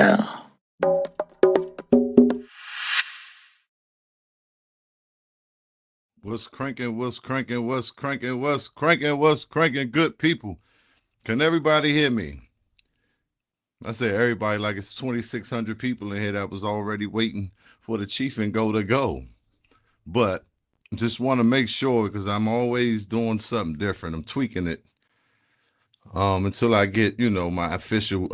go. What's cranking? What's cranking? What's cranking? What's cranking? What's cranking? Good people. Can everybody hear me? I say everybody like it's 2,600 people in here that was already waiting for the Cheef and Go to go. But just want to make sure because I'm always doing something different. I'm tweaking it until I get, my official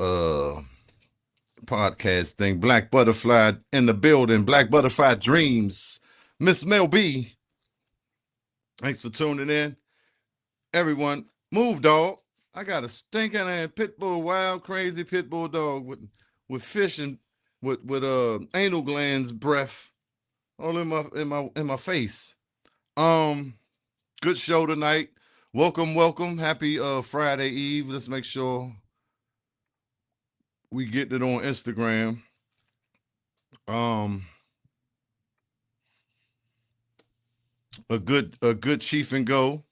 podcast thing. Black Butterfly in the building. Black Butterfly Dreams. Miss Mel B. Thanks for tuning in. Everyone, move, dog. I got a stinking ass pit bull, wild, crazy pit bull dog with fish and with anal glands, breath all in my face. Good show tonight. Welcome. Happy Friday Eve. Let's make sure we get it on Instagram. A good Cheef and Go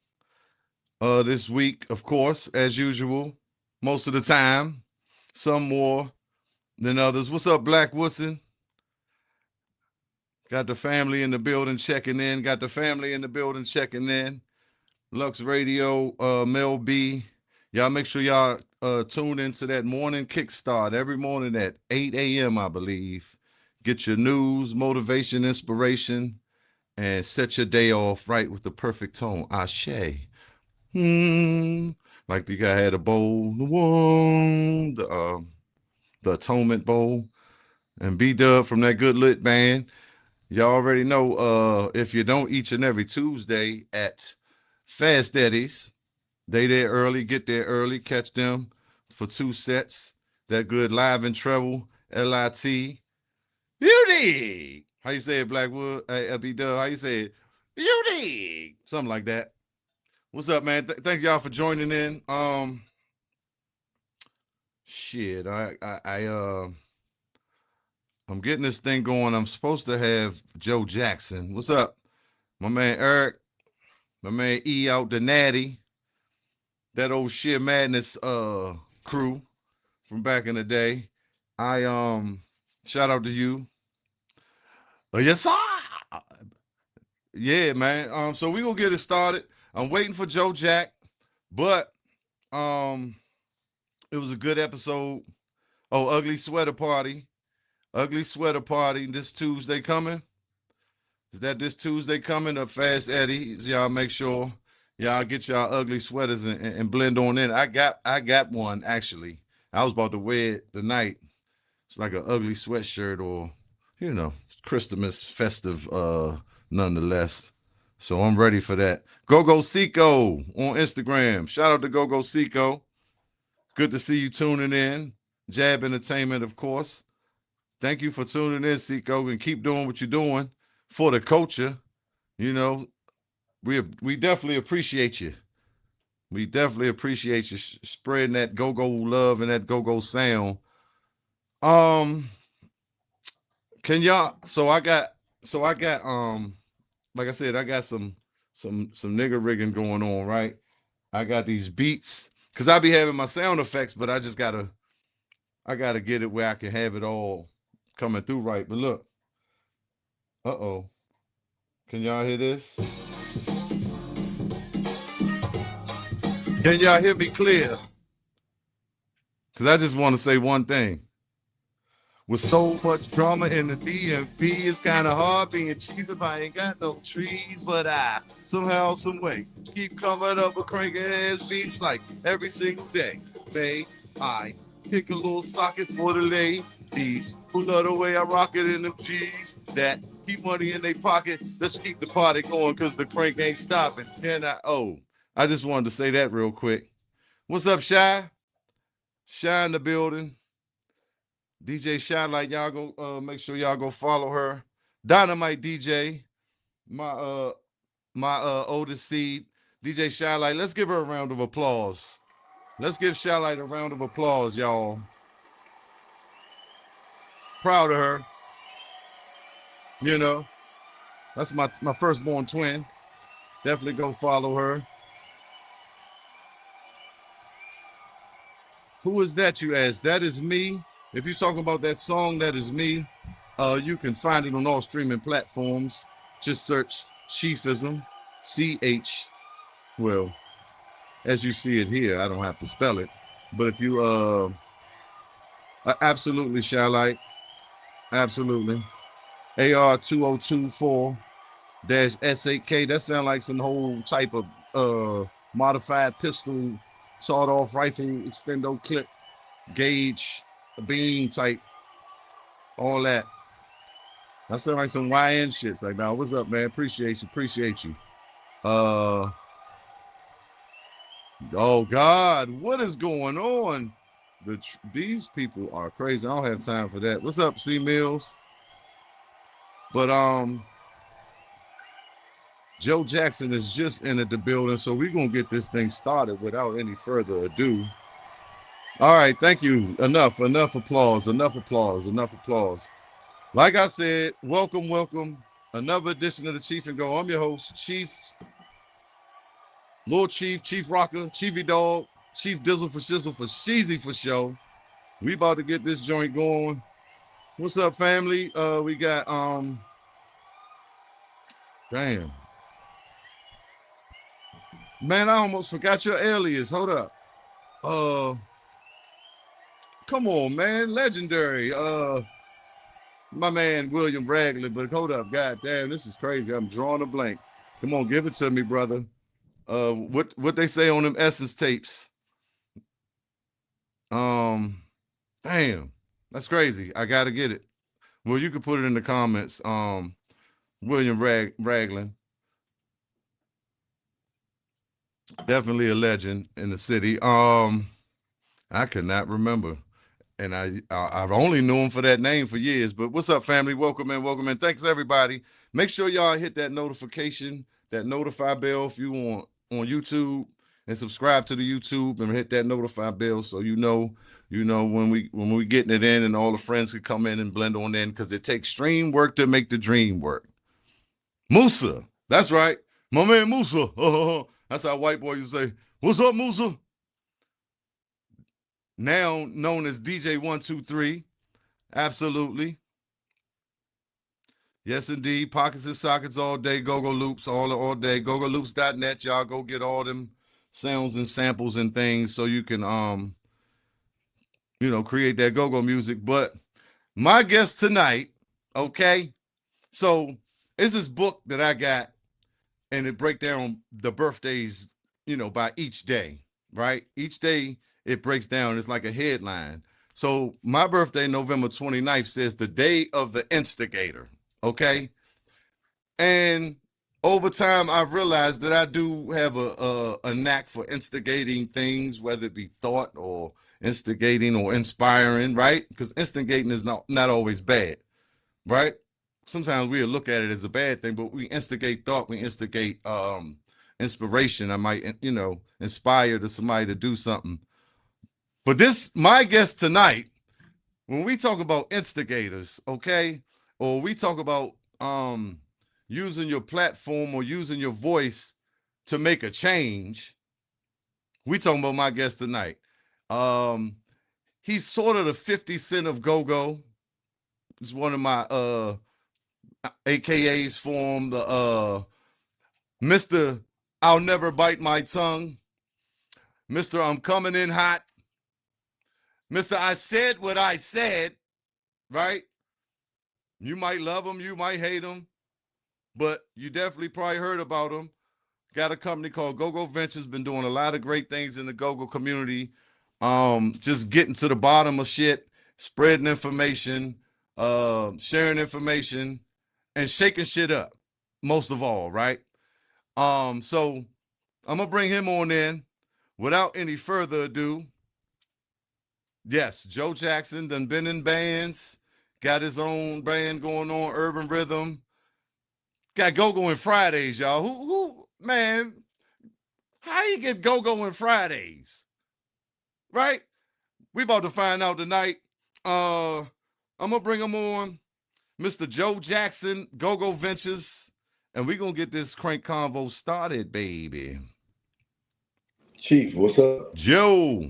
this week, of course, as usual. Most of the time, some more than others. What's up, Black Woodson? Got the family in the building checking in. Lux Radio, Mel B. Y'all make sure y'all tune into that morning kickstart every morning at 8 a.m., I believe. Get your news, motivation, inspiration, and set your day off right with the perfect tone. Ashe. Like the guy had a bowl, the Atonement Bowl, and B-Dub from that good lit band. Y'all already know if you don't each and every Tuesday at Fast Daddies, they there early, get there early, catch them for 2 sets. That good live and treble, LIT. Beauty! How you say it, Blackwood? Hey, B-Dub, how you say it? Beauty! Something like that. What's up, man? Thank y'all for joining in. Shit, I'm getting this thing going. I'm supposed to have Joe Jackson. What's up? My man Eric. My man E out the Natty. That old Sheer Madness crew from back in the day. I shout out to you. Yes, sir. Yeah, man. So we gonna get it started. I'm waiting for Joe Jack, but it was a good episode. Oh, Ugly Sweater Party. Ugly Sweater Party this Tuesday coming. Is that this Tuesday coming up? Fast Eddie's. Y'all make sure y'all get y'all ugly sweaters and blend on in. I got one actually. I was about to wear it tonight. It's like an ugly sweatshirt or, Christmas festive nonetheless. So I'm ready for that. GoGo Seco on Instagram. Shout out to GoGo Seco. Good to see you tuning in. J.A.B Entertainment, of course. Thank you for tuning in, Seco, and keep doing what you're doing for the culture. We definitely appreciate you. We definitely appreciate you spreading that go-go love and that go-go sound. Can y'all? So I got. Like I said, I got some nigga rigging going on, right? I got these beats because I be having my sound effects, but I gotta get it where I can have it all coming through right. But look, can y'all hear this? Can y'all hear me clear? Because I just want to say one thing. With so much drama in the DMV, it's kind of hard being cheap if I ain't got no trees. But I, somehow, some way, keep coming up with cranking ass beats like every single day. I pick a little socket for the ladies who love the way I rock it in them G's that keep money in their pocket. Let's keep the party going because the crank ain't stopping. I just wanted to say that real quick. What's up, Shy? Shy in the building. DJ Shy, like y'all go make sure y'all go follow her. Dynamite DJ, my oldest seed, DJ Shy, like let's give her a round of applause. Let's give Shy Light a round of applause, y'all. Proud of her. That's my firstborn twin. Definitely go follow her. Who is that, you ask? That is me If you're talking about that song, that is me. You can find it on all streaming platforms. Just search Cheefism, CH. Well, as you see it here, I don't have to spell it. But if you absolutely shall I, absolutely. AR2024 S8K. That sounds like some whole type of modified pistol, sawed-off rifle, extendo clip, gauge, beam type, all that. That sounds like some YN shit. Like, now, what's up, man? Appreciate you. Oh God, what is going on? These people are crazy. I don't have time for that. What's up, C Mills? But Joe Jackson is just entered the building, so we're gonna get this thing started without any further ado. All right, thank you. Enough applause. Like I said, welcome. Another edition of the Chief and Go. I'm your host, Chief, Lord Chief, Chief Rocker, Chiefy Dog, Chief Dizzle for Shizzle for Sheezy for show. We about to get this joint going. What's up, family? We got damn. Man, I almost forgot your alias. Hold up. Come on, man. Legendary. My man William Ragley, but hold up, god damn, this is crazy. I'm drawing a blank. Come on, give it to me, brother. What they say on them Essence tapes? Damn, that's crazy. I gotta get it. Well, you can put it in the comments. William Ragland, definitely a legend in the city. I could not remember, and I've only known him for that name for years. But what's up, family? Welcome in. Thanks everybody. Make sure y'all hit that notification, that notify bell if you want on YouTube, and subscribe to the YouTube and hit that notify bell so you know when we getting it in, and all the friends can come in and blend on in, because it takes stream work to make the dream work. Musa, that's right, my man Musa. That's how white boy used to say, "What's up, Musa?" Now known as DJ 123. Absolutely. Yes, indeed. Pockets and sockets all day. GoGo loops all day. GoGoLoops.net. Y'all go get all them sounds and samples and things so you can create that GoGo music. But my guest tonight, okay? So it's this book that I got, and it break down the birthdays, by each day, right? Each day it breaks down. It's like a headline. So my birthday, November 29th, says the day of the instigator, okay? And over time, I've realized that I do have a knack for instigating things, whether it be thought or instigating or inspiring, right? Because instigating is not always bad, right? Sometimes we'll look at it as a bad thing, but we instigate thought, we instigate inspiration. I might, inspire somebody to do something. But my guest tonight, when we talk about instigators, okay, or we talk about using your platform or using your voice to make a change, we talking about my guest tonight. He's sort of the 50 Cent of GoGo. He's one of my AKAs for him, the Mr. I'll Never Bite My Tongue, Mr. I'm Coming In Hot, Mr. I Said What I Said, right? You might love him, you might hate him, but you definitely probably heard about him. Got a company called GoGo Ventures, been doing a lot of great things in the GoGo community. Just getting to the bottom of shit, spreading information, sharing information, and shaking shit up, most of all, right? So I'm gonna bring him on in without any further ado. Yes, Joe Jackson done been in bands, got his own band going on, Urban Rhythm. Got GoGo in Fridays, y'all. Who man, how you get GoGo in Fridays? Right? We about to find out tonight. I'm gonna bring him on, Mr. Joe Jackson, GoGo Ventures, and we gonna get this crank convo started, baby. Chief, what's up? Joe,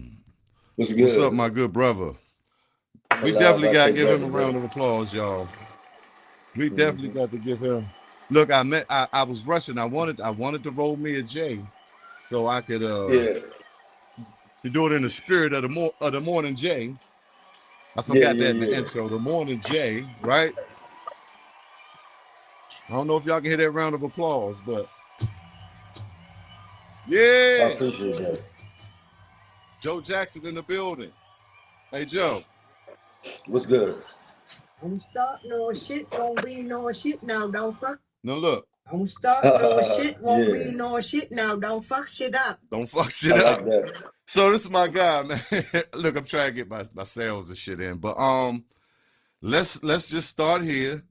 What's good? What's up, my good brother? We Allow if definitely I got to take give back him the a round break. of applause, y'all. We definitely Mm-hmm. got to give him. Look, I was rushing. I wanted to roll me a J so I could Yeah, to do it in the spirit of the morning J. I yeah, forgot that in the yeah, yeah. intro. The morning J, right? I don't know if y'all can hear that round of applause, but I yeah, appreciate that. Joe Jackson in the building. Hey Joe. What's good? Don't start no shit, won't be no shit now, don't fuck. Now look, Don't start no shit, won't be Yeah, no shit now, don't fuck shit up. don't fuck I shit like up. that. So this is my guy, man. Look, I'm trying to get my sales and shit in, but let's just start here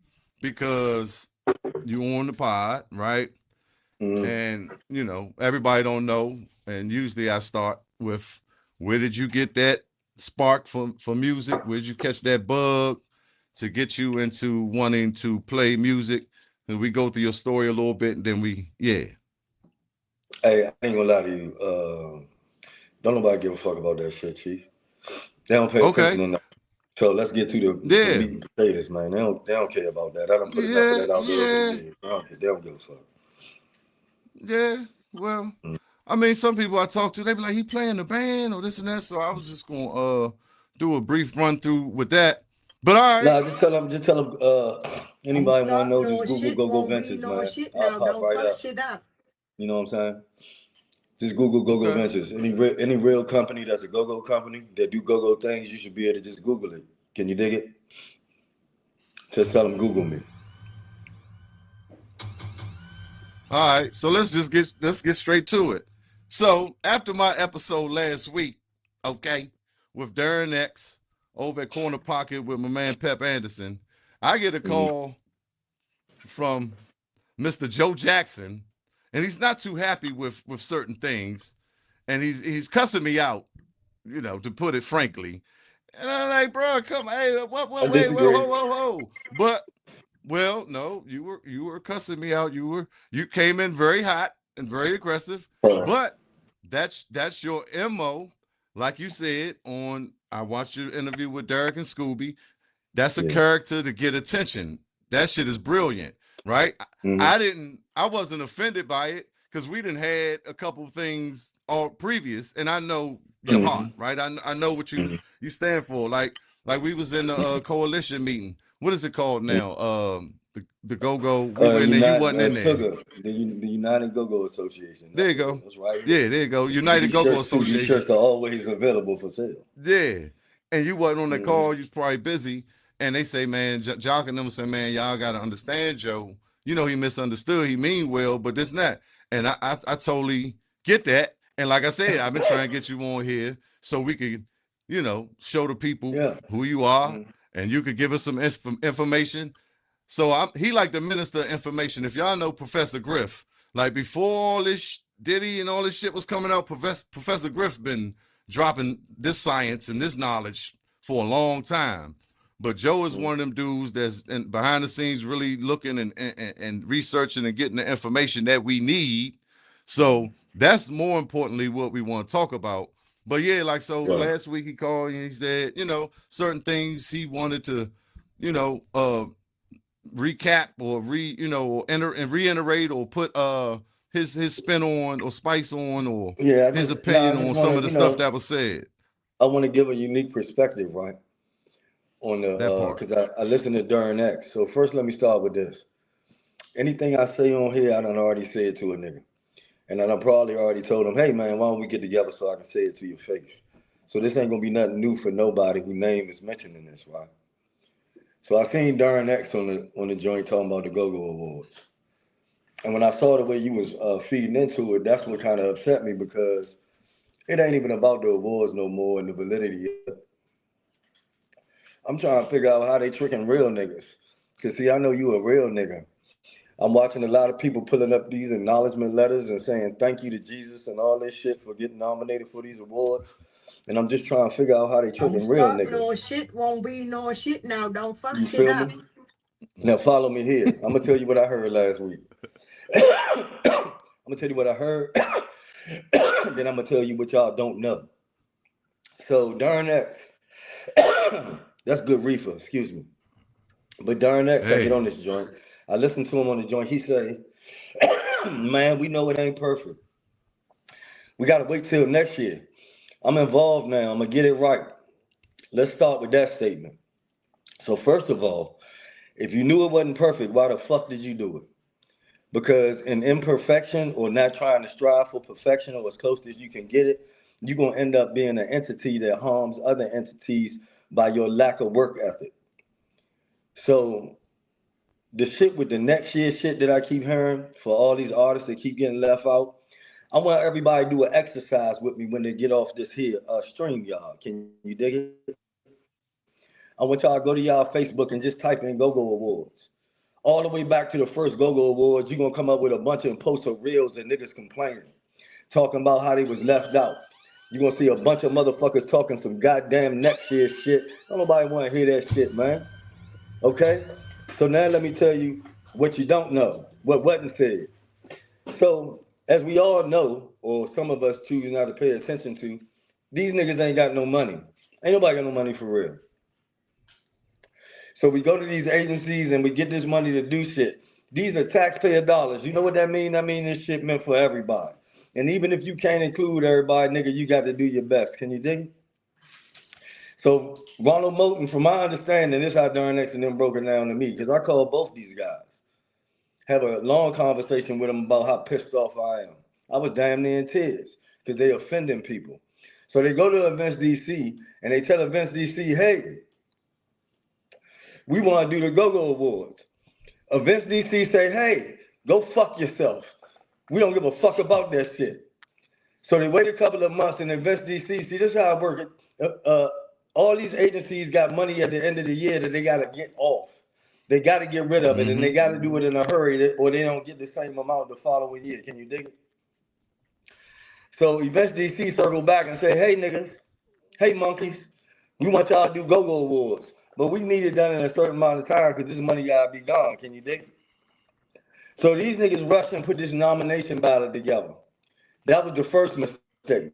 because you on the pod, right? Mm-hmm. And everybody don't know. And usually I start with, where did you get that spark for music? Where did you catch that bug to get you into wanting to play music? And we go through your story a little bit, and then Hey, I ain't gonna lie to you. Don't nobody give a fuck about that shit, Chief. They don't pay attention okay, to nothing. So let's get to the yeah, meat and potatoes, man. They don't care about that. I done put enough of yeah, that out there over the yeah, years. They don't give a fuck. yeah. Well, I mean, some people I talk to, they be like, he playing the band or this and that. So I was just gonna do a brief run through with that. But all right, Nah, just tell them. Don't Anybody want to start know? Just no Google shit, GoGo won't be Ventures, no man. shit I'll now, pop don't right fuck up. shit up. You know what I'm saying? Just Google GoGo okay. Ventures. Any real company that's a GoGo company that do GoGo things, you should be able to just Google it. Can you dig it? Just tell them Google me. All right, so let's get straight to it. So after my episode last week, okay, with Darren X over at Corner Pocket with my man Pep Anderson, I get a Mm-hmm. call from Mr. Joe Jackson, and he's not too happy with certain things, and he's cussing me out, to put it frankly. And I'm like, bro, come, hey, I what, wait, whoa, disagree. whoa, whoa, whoa. But well, no, you were cussing me out. You came in very hot and very aggressive, but that's your MO. Like you said on, I watched your interview with Derek and Scooby. That's a Yeah. character to get attention. That shit is brilliant, right? Mm-hmm. I wasn't offended by it because we didn't had a couple things all previous, and I know your heart, Mm-hmm. right? I know what you stand for. Like we was in the coalition meeting. What is it called Mm-hmm. now? The GoGo. We were in there. You wasn't in there. Sugar, the United GoGo Association. There you go. That's right here. Yeah, there you go. And United these GoGo shirts too. These Association. shirts are always available for sale. Yeah. And you wasn't on the Mm-hmm. call, you was probably busy. And they say, man, Jock and them say, man, y'all gotta understand Joe. He misunderstood. He mean well, but this and that. And I totally get that. And like I said, I've been trying to get you on here so we could, show the people Yeah. who you are, Mm-hmm. and you could give us some information. So he like the minister of information. If y'all know Professor Griff, like before all this Diddy and all this shit was coming out, Professor Griff's been dropping this science and this knowledge for a long time. But Joe is one of them dudes that's behind the scenes really looking and researching and getting the information that we need. So that's more importantly what we want to talk about. But yeah, like so Right. last week he called and he said, certain things he wanted to, you know, uh recap or or enter and reiterate or put his spin on or spice on or Yeah. his I opinion just on want some to, of the stuff that was said. I want to give a unique perspective, right, on That the, part. because I listened to Darren X. So first, let me start with this. Anything I say on here, I done already said to a nigga. And then I probably already told him, hey man, why don't we get together so I can say it to your face? So this ain't gonna be nothing new for nobody whose name is mentioned in this, right? So I seen Darren X on the joint talking about the GoGo Awards. And when I saw the way you was feeding into it, that's what kind of upset me because it ain't even about the awards no more and the validity of it. I'm trying to figure out how they tricking real niggas. Cause see, I know you a real nigga. I'm watching a lot of people pulling up these acknowledgement letters and saying thank you to Jesus and all this shit for getting nominated for these awards. And I'm just trying to figure out how they Don't tricking real start niggas. no shit, won't be no shit now, don't fuck You shit feel up. me? Now follow me here. I'm gonna tell you what I heard last week. I'm gonna tell you what I heard. Then I'm gonna tell you what y'all don't know. So darn X, That's good reefer, excuse me. But during next, I get Hey, on this joint. I listen to him on the joint. He say, man, we know it ain't perfect. We got to wait till next year. I'm involved now. I'm going to get it right. Let's start with that statement. So, first of all, if you knew it wasn't perfect, why the fuck did you do it? Because in imperfection or not trying to strive for perfection or as close as you can get it, you're going to end up being an entity that harms other entities by your lack of work ethic. So, the shit with the next year shit that I keep hearing for all these artists that keep getting left out, I want everybody to do an exercise with me when they get off this here stream, y'all. Can you dig it? I want y'all to go to y'all Facebook and just type in GoGo Awards. All the way back to the first GoGo Awards, you're gonna come up with a bunch of posts of reels and niggas complaining, talking about how they was left out. You're gonna see a bunch of motherfuckers talking some goddamn next year shit. Don't nobody wanna hear that shit, man. Okay? So now let me tell you what you don't know, what wasn't said. So, as we all know, or some of us choose not to pay attention to, these niggas ain't got no money. Ain't nobody got no money for real. So we go to these agencies and we get this money to do shit. These are taxpayer dollars. You know what that mean? That mean this shit meant for everybody. And even if you can't include everybody, nigga, you got to do your best. Can you dig it? So Ronald Moulton, from my understanding, this how Darren X and them broke it down to me, because I called both these guys. Have a long conversation with them about how pissed off I am. I was damn near in tears because they offending people. So they go to Events DC and they tell Events DC, hey, we want to do the GoGo Awards. Events DC say, hey, go fuck yourself. We don't give a fuck about that shit. So they wait a couple of months and Events DC, see, this is how it works. All these agencies got money at the end of the year that they got to get off. They got to get rid of it, and mm-hmm. they got to do it in a hurry, or they don't get the same amount the following year. Can you dig it? So Events DC circle back and say, hey, niggas, hey, monkeys, we want y'all to do GoGo Awards, but we need it done in a certain amount of time because this money got to be gone. Can you dig it? So these niggas rushed and put this nomination ballot together. That was the first mistake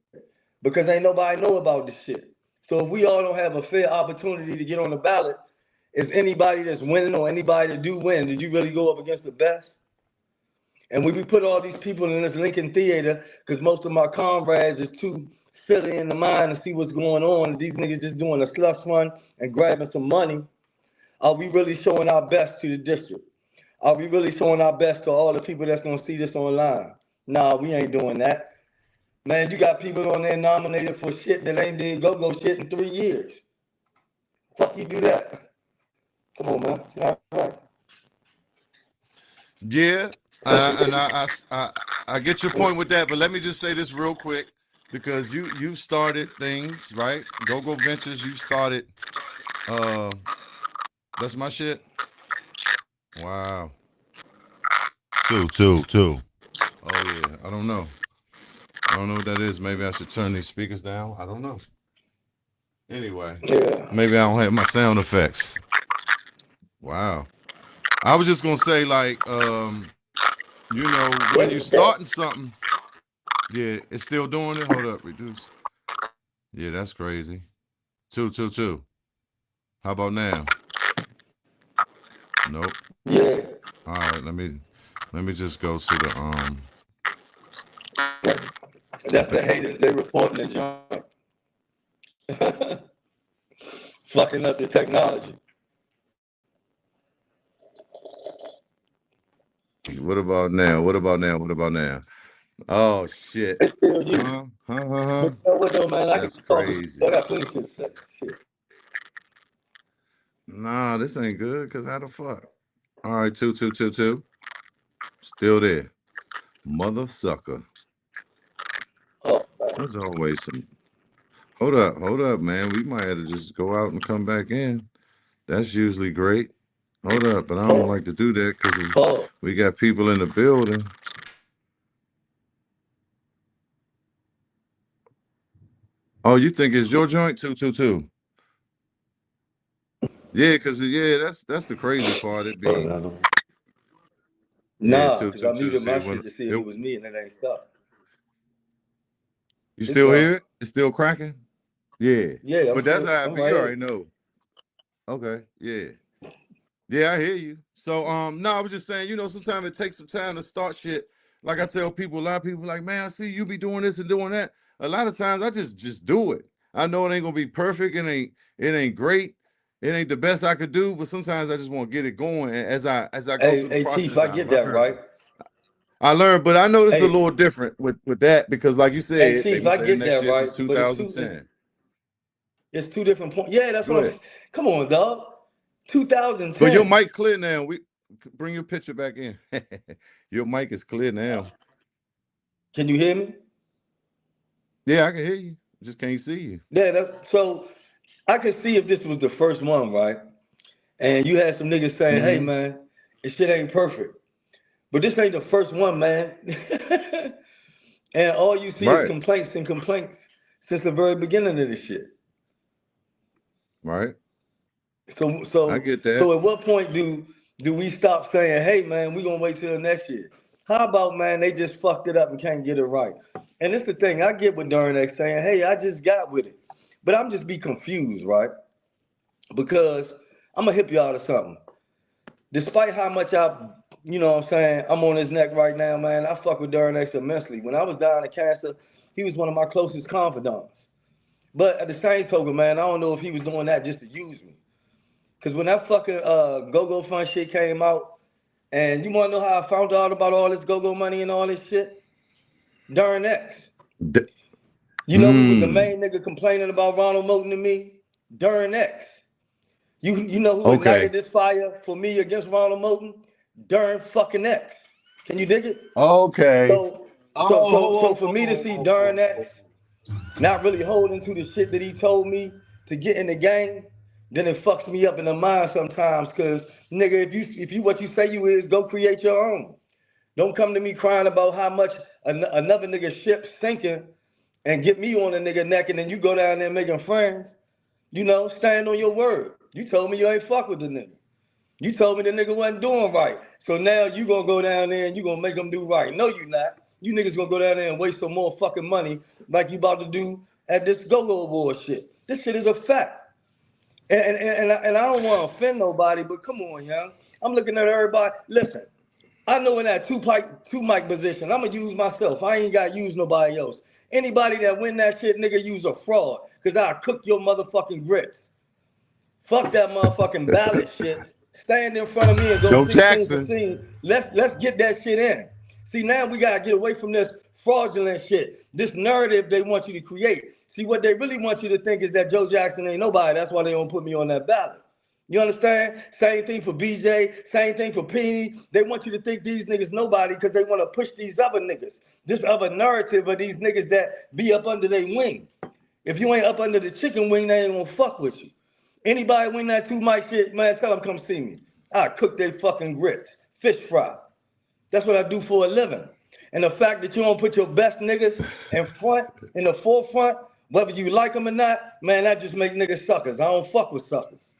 because ain't nobody know about this shit. So if we all don't have a fair opportunity to get on the ballot, is anybody that's winning or anybody that do win, did you really go up against the best? And when we put all these people in this Lincoln Theater, because most of my comrades is too silly in the mind to see what's going on, these niggas just doing a slush fund and grabbing some money, are we really showing our best to the district? Are we really showing our best to all the people that's gonna see this online? Nah, we ain't doing that. Man, you got people on there nominated for shit that ain't did go-go shit in 3 years. Fuck you do that. Come on, man. It's not right. Yeah, So, and I get your point with that, but let me just say this real quick because you've started things right. GoGo Ventures, you've started. Uh, that's my shit. Wow. Two. Oh yeah, I don't know. I don't know what that is. Maybe I should turn these speakers down. I don't know. Anyway, yeah. maybe I don't have my sound effects. Wow. I was just gonna say, like, when you starting something, yeah, it's still doing it. Hold up, reduce. Yeah, that's crazy. Two. How about now? Nope. Yeah. All right, let me just go to the That's the haters. They reporting the joint. Fucking up the technology. What about now? What about now? Oh shit. It's still you. Huh. But you know what though, man? I can That's talk to you. I crazy. got plenty of shit to say. Shit. Nah, this ain't good. Cause how the fuck? All right, two. Still there. Mother sucker. Oh, man. There's always some. Hold up, man. We might have to just go out and come back in. That's usually great. Hold up, but I don't like to do that because Oh, we got people in the building. Oh, you think it's your joint? Two. Yeah, because that's the crazy part. It hold being on. yeah, Nah, because I two. muted See, my when shit to see if it was me and it ain't stuck. you It's still gone. hear it? It's still cracking. Yeah, Yeah, I'm but that's still, how it I'm be. right You here. already know. Okay. Yeah. Yeah, I hear you. So, no, I was just saying, sometimes it takes some time to start shit. Like I tell people, a lot of people like, man, I see you be doing this and doing that. A lot of times I just do it. I know it ain't gonna be perfect. It ain't great. It ain't the best I could do, but sometimes I just want to get it going. And as I go through the Hey, Chief, process, I I get that, learn. right? I learned, but I know this is a Hey, little different with that because, like you hey, said, they've Chief, been I saying get next that, year since right? But it's 2 different points. Yeah, that's Go what I'm ahead. saying. Come on, dog. But your 2010. mic clear now. We bring your picture back in. Your mic is clear now. Can you hear me? Yeah, I can hear you. Just can't see you. Yeah, so I could see if this was the first one, right? And you had some niggas saying, hey, Mm-hmm. man, this shit ain't perfect. But this ain't the first one, man. And all you see is Right. complaints and complaints since the very beginning of this shit. Right. So I so get that. so at what point do we stop saying, hey man, we gonna wait till next year? How about, man, they just fucked it up and can't get it right? And it's the thing, I get with Darn X saying, hey, I just got with it. But I'm just be confused, right? Because I'm gonna hip you out of something. Despite how much I'm saying, I'm on his neck right now, man, I fuck with Darn X immensely. When I was dying of cancer, he was one of my closest confidants. But at the same token, man, I don't know if he was doing that just to use me. Cause when that fucking GoGo fund shit came out, and you wanna know how I found out about all this GoGo money and all this shit? Darn X. D- You know who was the mm. main nigga complaining about Ronald Moulton to me? Darn X. You know who Okay. ignited this fire for me against Ronald Moulton? Darn fucking X. Can you dig it? Okay. So so so Oh, so for me to see Darn X not really holding to the shit that he told me to get in the game, then it fucks me up in the mind sometimes. Cause nigga, if you what you say you is, go create your own. Don't come to me crying about how much another nigga ship's sinking and get me on a nigga neck and then you go down there making friends. Stand on your word. You told me you ain't fuck with the nigga. You told me the nigga wasn't doing right. So now you gonna go down there and you gonna make him do right. No, you not. You niggas gonna go down there and waste some more fucking money like you about to do at this go-go award shit. This shit is a fact. And I don't want to offend nobody, but come on, young. I'm looking at everybody. Listen, I know in that two mic position, I'm gonna use myself. I ain't gotta use nobody else. Anybody that win that shit, nigga, use a fraud. Cause I'll cook your motherfucking grits. Fuck that motherfucking ballot shit. Stand in front of me and go Joe 16 for Jackson. 16. Let's get that shit in. See, now we gotta get away from this fraudulent shit, this narrative they want you to create. See, what they really want you to think is that Joe Jackson ain't nobody. That's why they don't put me on that ballot. You understand? Same thing for BJ, same thing for Peeny. They want you to think these niggas nobody because they want to push these other niggas. This other narrative of these niggas that be up under their wing. If you ain't up under the chicken wing, they ain't gonna fuck with you. Anybody win that two mic shit, man, tell them come see me. I cook their fucking grits, fish fry. That's what I do for a living. And the fact that you don't put your best niggas in the forefront, whether you like them or not, man, that just make niggas suckers. I don't fuck with suckers.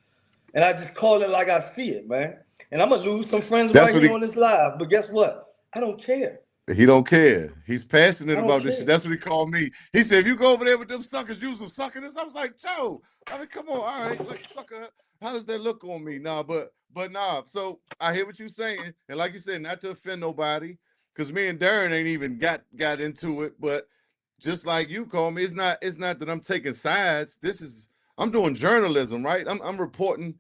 And I just call it like I see it, man. And I'm gonna lose some friends That's right what here on this live, but guess what? I don't care. he don't care. He's passionate I don't about this shit. care. That's what he called me. He said, if you go over there with them suckers, you some suckers. I was like, Joe, I mean, come on, all right, like sucker. How does that look on me? Nah, but nah. So I hear what you're saying. And like you said, not to offend nobody, because me and Darren ain't even got into it. But just like you call me, it's not that I'm taking sides. I'm doing journalism, right? I'm reporting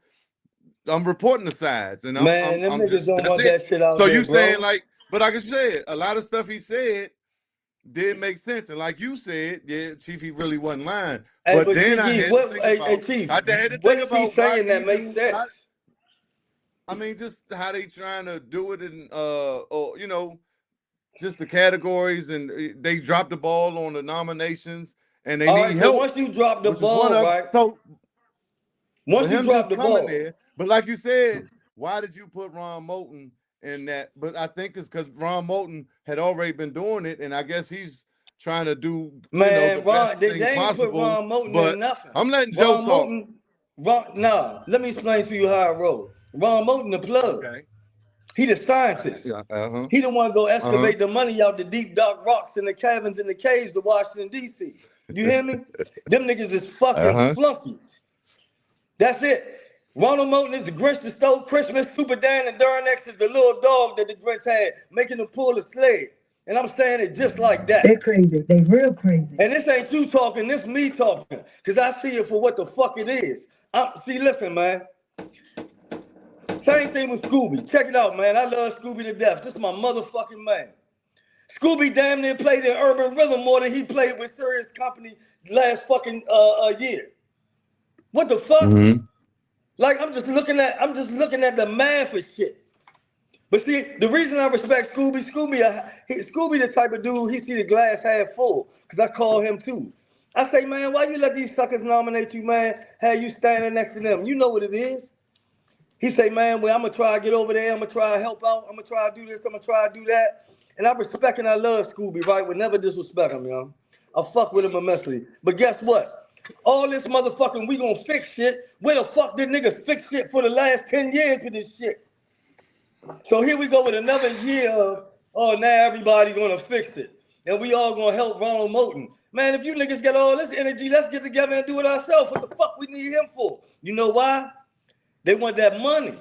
the sides, and I'm Man, I'm them I'm niggas just don't that's want it. that shit out So there, you saying bro. like, but like I said, a lot of stuff he said did make sense, and like you said, yeah, Chief, he really wasn't lying. Hey, But but then I Kiki, had to what? think Hey, about, Chief, I had to what think is he about why saying did he that makes do? sense? I mean, just how they trying to do it, and or just the categories, and they dropped the ball on the nominations, and they All need right, so help, once you drop the which is one ball, of right? so. But Once you him drop just the coming ball, there, but like you said, why did you put Ron Moulton in that? But I think it's because Ron Moulton had already been doing it, and I guess he's trying to do, the man, best Ron, they thing ain't put possible. Ron Moulton in But nothing. I'm letting Joe Ron talk. Moulton, nah, let me explain to you how I roll. Ron Moulton, the plug. Okay. He the scientist. Yeah. Uh-huh. He the one go Uh-huh. excavate the money out the deep dark rocks in the caverns in the caves of Washington, D.C. You hear me? Them niggas is fucking Uh-huh. flunkies. That's it. Ronald Moulton is the Grinch that stole Christmas. Super Dan and Durnex is the little dog that the Grinch had, making him pull a sled. And I'm saying it just like that. They crazy. They real crazy. And this ain't you talking, this me talking. Because I see it for what the fuck it is. See, listen, man. Same thing with Scooby. Check it out, man. I love Scooby to death. This is my motherfucking man. Scooby damn near played in Urban Rhythm more than he played with Serious Company last fucking year. What the fuck? Mm-hmm. Like I'm just looking at the man for shit. But see, the reason I respect Scooby the type of dude, he see the glass half full. Cause I call him too. I say, man, why you let these suckers nominate you, man? Have you standing next to them? You know what it is. He say, man, well, I'm gonna try to get over there, I'm gonna try to help out, I'm gonna try to do this, I'm gonna try to do that. And I respect and I love Scooby, right? Would never disrespect him, yo. I fuck with him immensely. But guess what? All this motherfucking we gonna fix shit. Where the fuck did niggas fix shit for the last 10 years with this shit? So here we go with another year of, oh, now everybody gonna fix it. And we all gonna help Ronald Moulton. Man, if you niggas got all this energy, let's get together and do it ourselves. What the fuck we need him for? You know why? They want that money.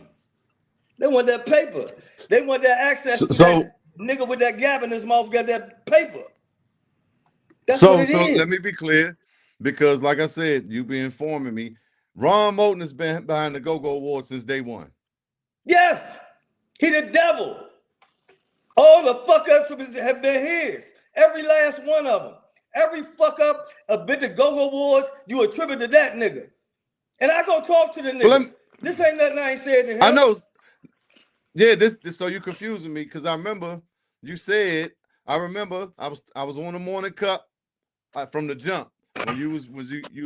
They want that paper. They want that access to that nigga with that gap in his mouth got that paper. That's what it is. Let me be clear, because like I said, you be informing me, Ron Moulton has been behind the GoGo Award since day one. Yes, he the devil. All the fuck ups have been his. Every last one of them. Every fuck up a bit the GoGo Awards, you attribute to that nigga. And I go talk to the nigga. This ain't nothing I ain't said to him. I know. Yeah, this so you confusing me, because I remember you said, I was on the morning cup from the jump when you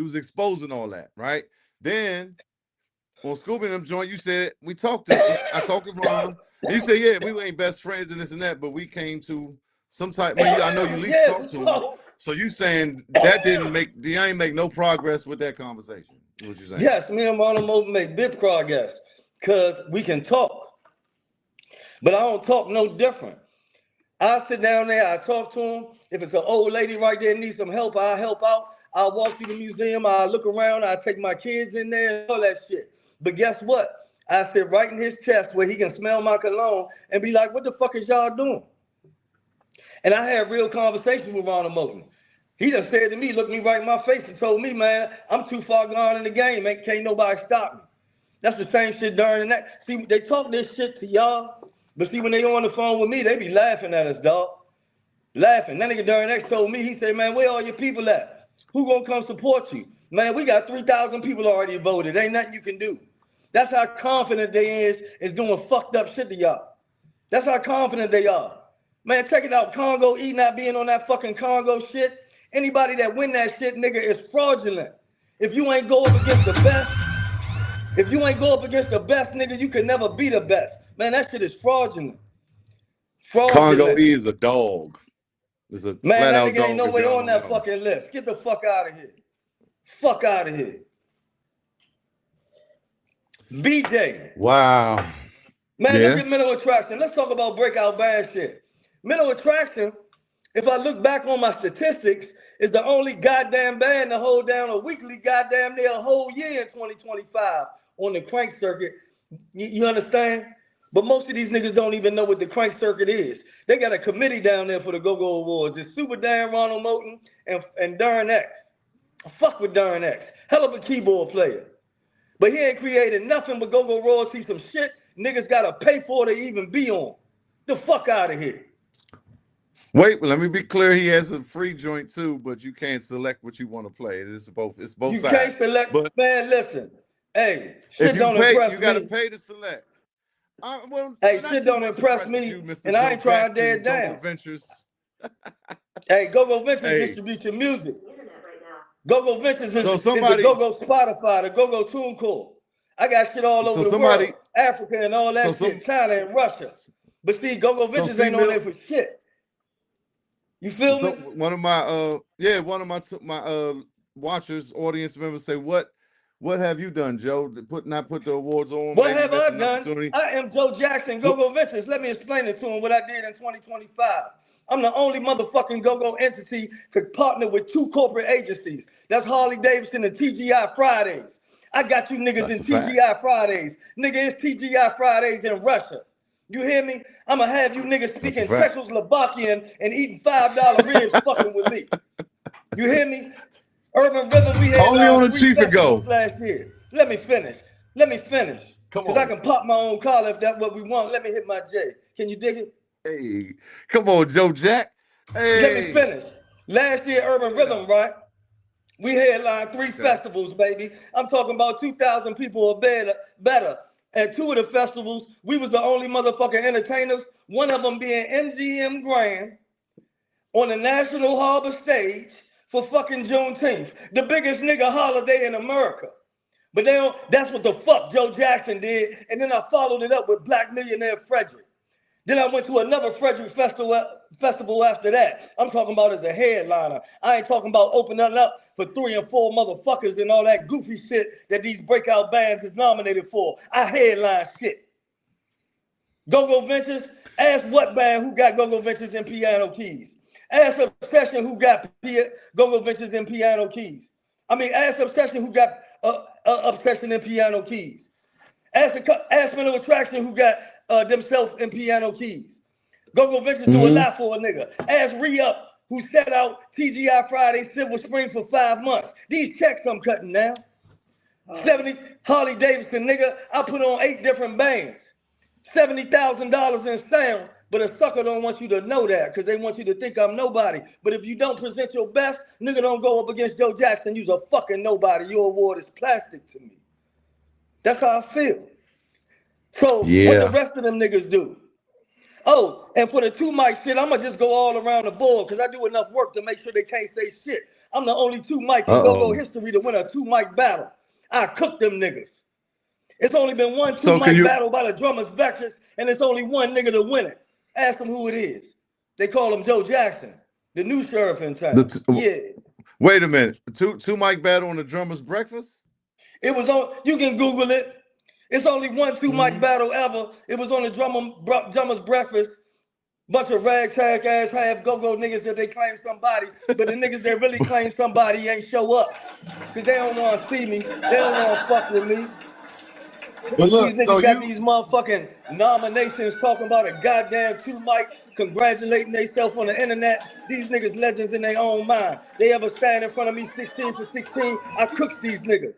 was exposing all that, right? Then on Scooby and them joint, you said I talked to Ron. You said, yeah, we ain't best friends and this and that, but we came to some type. I know you at least talked to him. So you saying that ain't make no progress with that conversation? What you saying? Yes, me and Ronald Moulton make big progress because we can talk. But I don't talk no different. I sit down there, I talk to him. If it's an old lady right there needs some help, I'll help out. I'll walk through the museum, I'll look around, I'll take my kids in there and all that shit. But guess what? I sit right in his chest where he can smell my cologne and be like, what the fuck is y'all doing? And I had real conversations with Ronald Moulton. He done said to me, looked me right in my face and told me, man, I'm too far gone in the game, can't nobody stop me. That's the same shit during that. See, they talk this shit to y'all, but see, when they on the phone with me, they be laughing at us, dog. Laughing. That nigga during X told me, he said, man, where all your people at? Who gonna come support you? Man, we got 3,000 people already voted. Ain't nothing you can do. That's how confident they is doing fucked up shit to y'all. That's how confident they are. Man, check it out. Congo E not being on that fucking Congo shit. Anybody that win that shit, nigga, is fraudulent. If you ain't go up against the best, nigga, you can never be the best. Man, that shit is fraudulent. Congo E is a dog. It's a man, flat that out nigga dog ain't no way on that fucking list. Get the fuck out of here. Fuck out of here. BJ. Wow. Man, look at Mental Attraction. Let's talk about breakout band shit. Mental Attraction, if I look back on my statistics, is the only goddamn band to hold down a weekly goddamn near a whole year in 2025 on the crank circuit. You understand? But most of these niggas don't even know what the crank circuit is. They got a committee down there for the GoGo Awards. It's Super Dan, Ronald Moulton, and Darren X. I fuck with Darren X. Hell of a keyboard player. But he ain't created nothing but GoGo royalties, some shit niggas gotta pay for to even be on. The fuck out of here. Wait, let me be clear. He has a free joint too, but you can't select what you want to play. It's both sides. You can't select, but man, listen. Hey, shit don't impress me. You gotta pay to select. Hey, shit don't impress me, and I ain't trying to tear it down. Ventures. Hey, GoGo Ventures distribute your music. GoGo Ventures is the GoGo Spotify, the GoGo TuneCore. I got shit all over the world, Africa and all that shit, China and Russia. But see, GoGo Ventures ain't on there for shit. You feel me? One of my watchers, audience members say, "What have you done, Joe? Not put the awards on? What have I done? I am Joe Jackson, GoGo Ventures. Let me explain it to him what I did in 2025. I'm the only motherfucking GoGo entity to partner with 2 corporate agencies. That's Harley Davidson and TGI Fridays. I got you niggas That's in a fact. TGI Fridays. Nigga, it's TGI Fridays in Russia. You hear me? I'm going to have you niggas That's a speaking fact. Czechoslovakian and eating $5 ribs fucking with me. You hear me? Urban Rhythm, we Only on headlined the 3 Cheef festivals go. last year. Let me finish. Come Because I on. can pop my own collar if that's what we want. Let me hit my J. Can you dig it? Hey, come on, Joe Jack. Let me Hey. finish. Last year, Urban Rhythm, right? We headlined 3 Okay. festivals, baby. I'm talking about 2,000 people or better. At 2 of the festivals, we was the only motherfucking entertainers. One of them being MGM Grand on the National Harbor stage for fucking Juneteenth, the biggest nigga holiday in America. But they don't, that's what the fuck Joe Jackson did. And then I followed it up with Black Millionaire Frederick. Then I went to another Frederick festival after that. I'm talking about as a headliner. I ain't talking about opening up for 3 and 4 motherfuckers and all that goofy shit that these breakout bands is nominated for. I headline shit. GoGo Ventures, ask what band who got GoGo Ventures and piano keys. Ask Obsession who got GoGo Ventures and piano keys. I mean, ask Obsession who got Obsession and piano keys. Ask Mental Attraction who got themselves in piano keys. GoGo Ventures do a lot for a nigga. Ask Re-Up who set out TGI Friday Silver Spring for 5 months. These checks I'm cutting now. 70 Harley Davidson, nigga. I put on 8 different bands. $70,000 in sound, but a sucker don't want you to know that because they want you to think I'm nobody. But if you don't present your best, nigga don't go up against Joe Jackson. You's a fucking nobody. Your award is plastic to me. That's how I feel. So what the rest of them niggas do? Oh, and for the 2 mic shit, I'm gonna just go all around the board because I do enough work to make sure they can't say shit. I'm the only 2 mic in go-go history to win a 2 mic battle. I cook them niggas. It's only been one 2 mic battle by the drummers Vectors, and it's only one nigga to win it. Ask them who it is. They call him Joe Jackson, the new sheriff in town. Yeah. Wait a minute. Two mic battle on the drummers breakfast? It was on, you can Google it. It's only one 2 mic battle ever. It was on the drummers breakfast. Bunch of ragtag ass half go-go niggas that they claim somebody, but the niggas that really claim somebody ain't show up. Cause they don't wanna see me. They don't wanna fuck with me. But look, these niggas got these motherfucking nominations talking about a goddamn 2 mic, congratulating themselves on the internet. These niggas legends in their own mind. They ever stand in front of me 16 for 16, I cooked these niggas.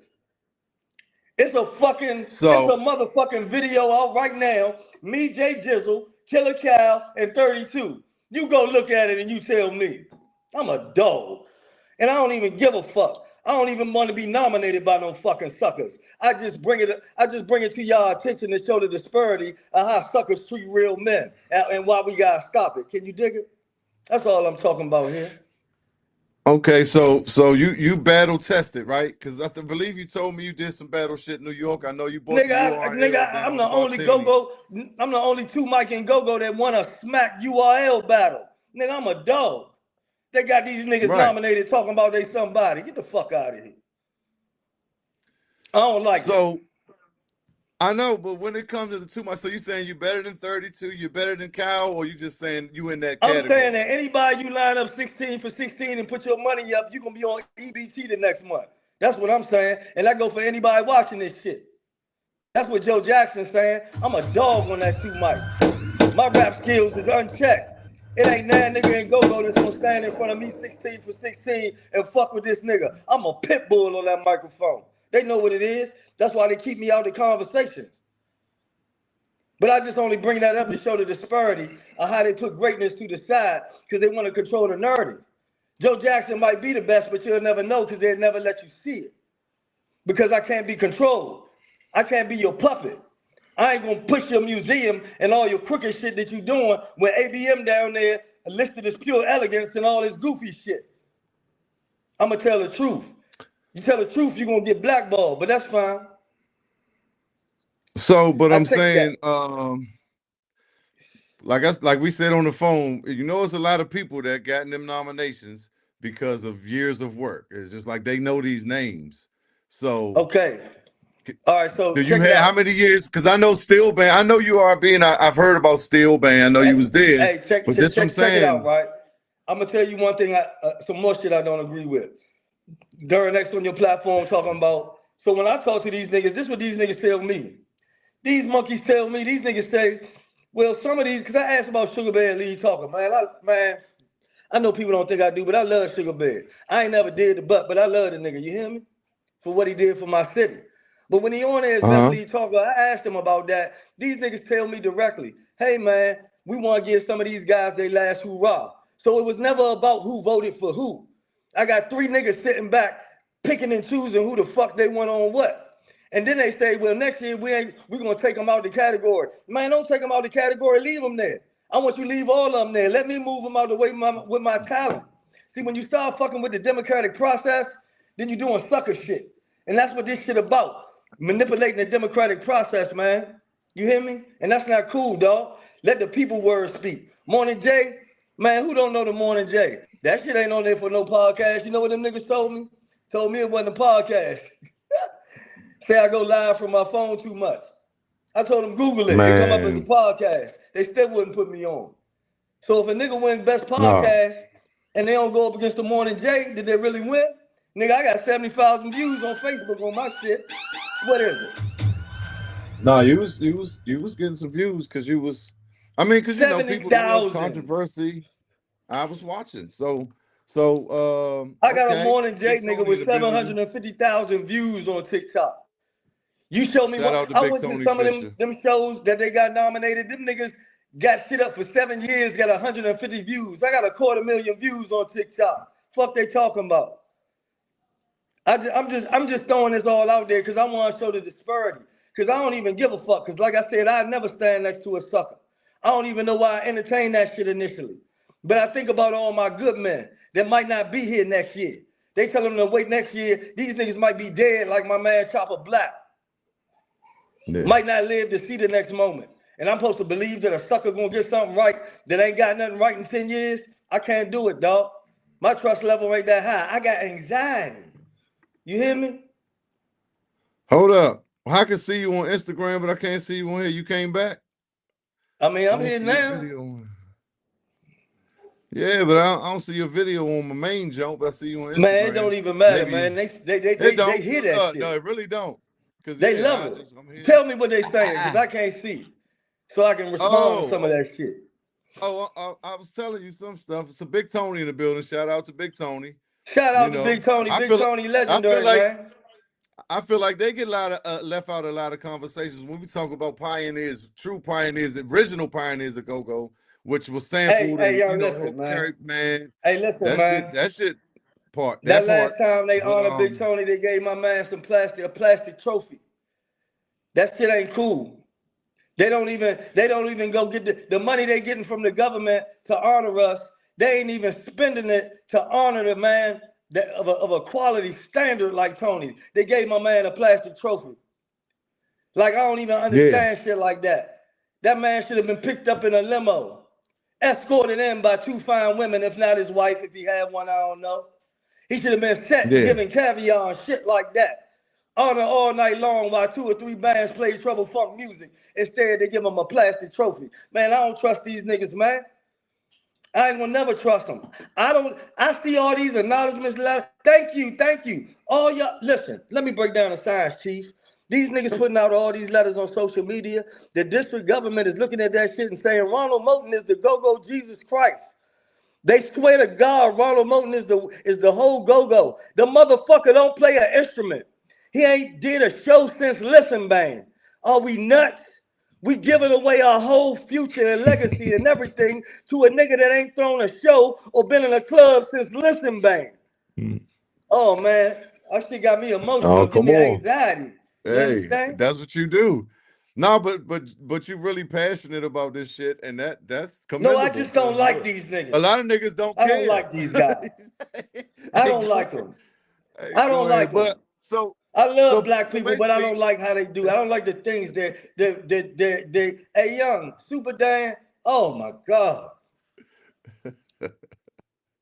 It's a motherfucking video out right now. Me, Jay Jizzle, Killer Cal, and 32. You go look at it and you tell me. I'm a dog. And I don't even give a fuck. I don't even want to be nominated by no fucking suckers. I just bring it to y'all attention to show the disparity of how suckers treat real men and why we gotta stop it. Can you dig it? That's all I'm talking about here. Okay, so you battle tested, right? Because I believe you told me you did some battle shit in New York. I know you bought I'm the only go-go. I'm the only 2 mic and go-go that won a smack URL battle. Nigga, I'm a dog. They got these niggas nominated talking about they somebody. Get the fuck out of here. I don't like it. I know, but when it comes to the 2 mic, so you saying you better than 32, you're better than Kyle, or you just saying you in that category? I'm saying that anybody you line up 16 for 16 and put your money up, you're gonna be on EBT the next month. That's what I'm saying. And that go for anybody watching this shit. That's what Joe Jackson's saying. I'm a dog on that 2 mic. My rap skills is unchecked. It ain't that nigga in go-go that's gonna stand in front of me 16 for 16 and fuck with this nigga. I'm a pit bull on that microphone. They know what it is. That's why they keep me out of conversations. But I just only bring that up to show the disparity of how they put greatness to the side because they want to control the narrative. Joe Jackson might be the best, but you'll never know because they'll never let you see it. Because I can't be controlled. I can't be your puppet. I ain't gonna push your museum and all your crooked shit that you doing when ABM down there listed as pure elegance and all this goofy shit. I'm gonna tell the truth. You tell the truth, you're gonna get blackballed, but that's fine. So, but I'm saying, like we said on the phone, you know, it's a lot of people that got in them nominations because of years of work. It's just like they know these names. So okay. All right, so do you have how many years? Because I know Steel Band. I know you are being. I've heard about Steel Band. I know you was there. Hey, check it out, right? I'm gonna tell you one thing. Some more shit I don't agree with. During next on your platform talking about So when I talk to these niggas, this is what these niggas tell me. These monkeys tell me, these niggas say, well, some of these, because I asked about Sugar Bear Lee talking, man, I know people don't think I do, but I love Sugar Bear. I ain't never did the butt, but I love the nigga, you hear me? For what he did for my city. But when he on there as best lead talker, I asked him about that. These niggas tell me directly, hey man, we want to give some of these guys their last hoorah. So it was never about who voted for who. I got 3 niggas sitting back picking and choosing who the fuck they want on what. And then they say, well, next year we're gonna take them out the category. Man, don't take them out the category, leave them there. I want you to leave all of them there. Let me move them out the way with my talent. See, when you start fucking with the democratic process, then you're doing sucker shit. And that's what this shit about. Manipulating the democratic process, man. You hear me? And that's not cool, dog. Let the people words speak. Morning Jay, man, who don't know the Morning Jay? That shit ain't on there for no podcast. You know what them niggas told me? Told me it wasn't a podcast. Say I go live from my phone too much. I told them Google it. It come up as a podcast. They still wouldn't put me on. So if a nigga win best podcast and they don't go up against the Morning Jay, did they really win? Nigga, I got 70,000 views on Facebook on my shit. What is it? No, you was getting some views because you was, I mean, because you know people love controversy. I was watching, so I got a Morning Jay nigga with 750,000 views on TikTok. You show me what I went to some of them shows that they got nominated. Them niggas got shit up for 7 years, got 150 views. I got 250,000 views on TikTok. Fuck they talking about? I'm just throwing this all out there because I want to show the disparity. Because I don't even give a fuck. Because like I said, I never stand next to a sucker. I don't even know why I entertained that shit initially. But I think about all my good men that might not be here next year. They tell them to wait next year. These niggas might be dead like my man Chopper Black. Yeah. Might not live to see the next moment. And I'm supposed to believe that a sucker gonna get something right that ain't got nothing right in 10 years? I can't do it, dog. My trust level ain't that high. I got anxiety. You hear me? Hold up. I can see you on Instagram, but I can't see you on here. You came back? I mean, I'm here now. Yeah, but I don't see your video on my main jump, but I see you on Instagram. Man, it don't even matter, man. They hear that shit. No, it really don't. They love it. Tell me what they saying, because I can't see. So I can respond to some of that shit. I was telling you some stuff. It's a Big Tony in the building. Shout out to Big Tony. Shout out to Big Tony. Big Tony legendary, man. I feel like they get left out a lot of conversations when we talk about pioneers, true pioneers, original pioneers of GoGo, which was sampled. Hey, y'all, listen, man. Hey, listen, man. That shit part. That last time they honored Big Tony, they gave my man a plastic trophy. That shit ain't cool. They don't even go get the money they getting from the government to honor us. They ain't even spending it to honor the man of a quality standard like Tony. They gave my man a plastic trophy. Like, I don't even understand shit like that. That man should have been picked up in a limo, escorted in by 2 fine women, if not his wife, if he had one, I don't know. He should have been set giving caviar and shit like that. Honor all night long while 2 or 3 bands play trouble funk music. Instead, they give him a plastic trophy. Man, I don't trust these niggas, man. I ain't gonna never trust them. I see all these acknowledgments letters. Thank you. All y'all, listen, let me break down the science, Chief. These niggas putting out all these letters on social media. The district government is looking at that shit and saying Ronald Moulton is the go-go Jesus Christ. They swear to God Ronald Moulton is the whole go-go. The motherfucker don't play an instrument. He ain't did a show since Listen Bang. Are we nuts? We giving away our whole future and legacy and everything to a nigga that ain't thrown a show or been in a club since Listen Bang. Oh, man. That shit got me emotional. Give me anxiety. You understand? That's what you do. No, but you're really passionate about this shit, and that's commendable. No, I just don't like these niggas. A lot of niggas don't care. I don't like these guys. I don't like them. I don't like them. I love black people, but I don't like how they do. I don't like the things they hey, Young, Super Dan. Oh my God.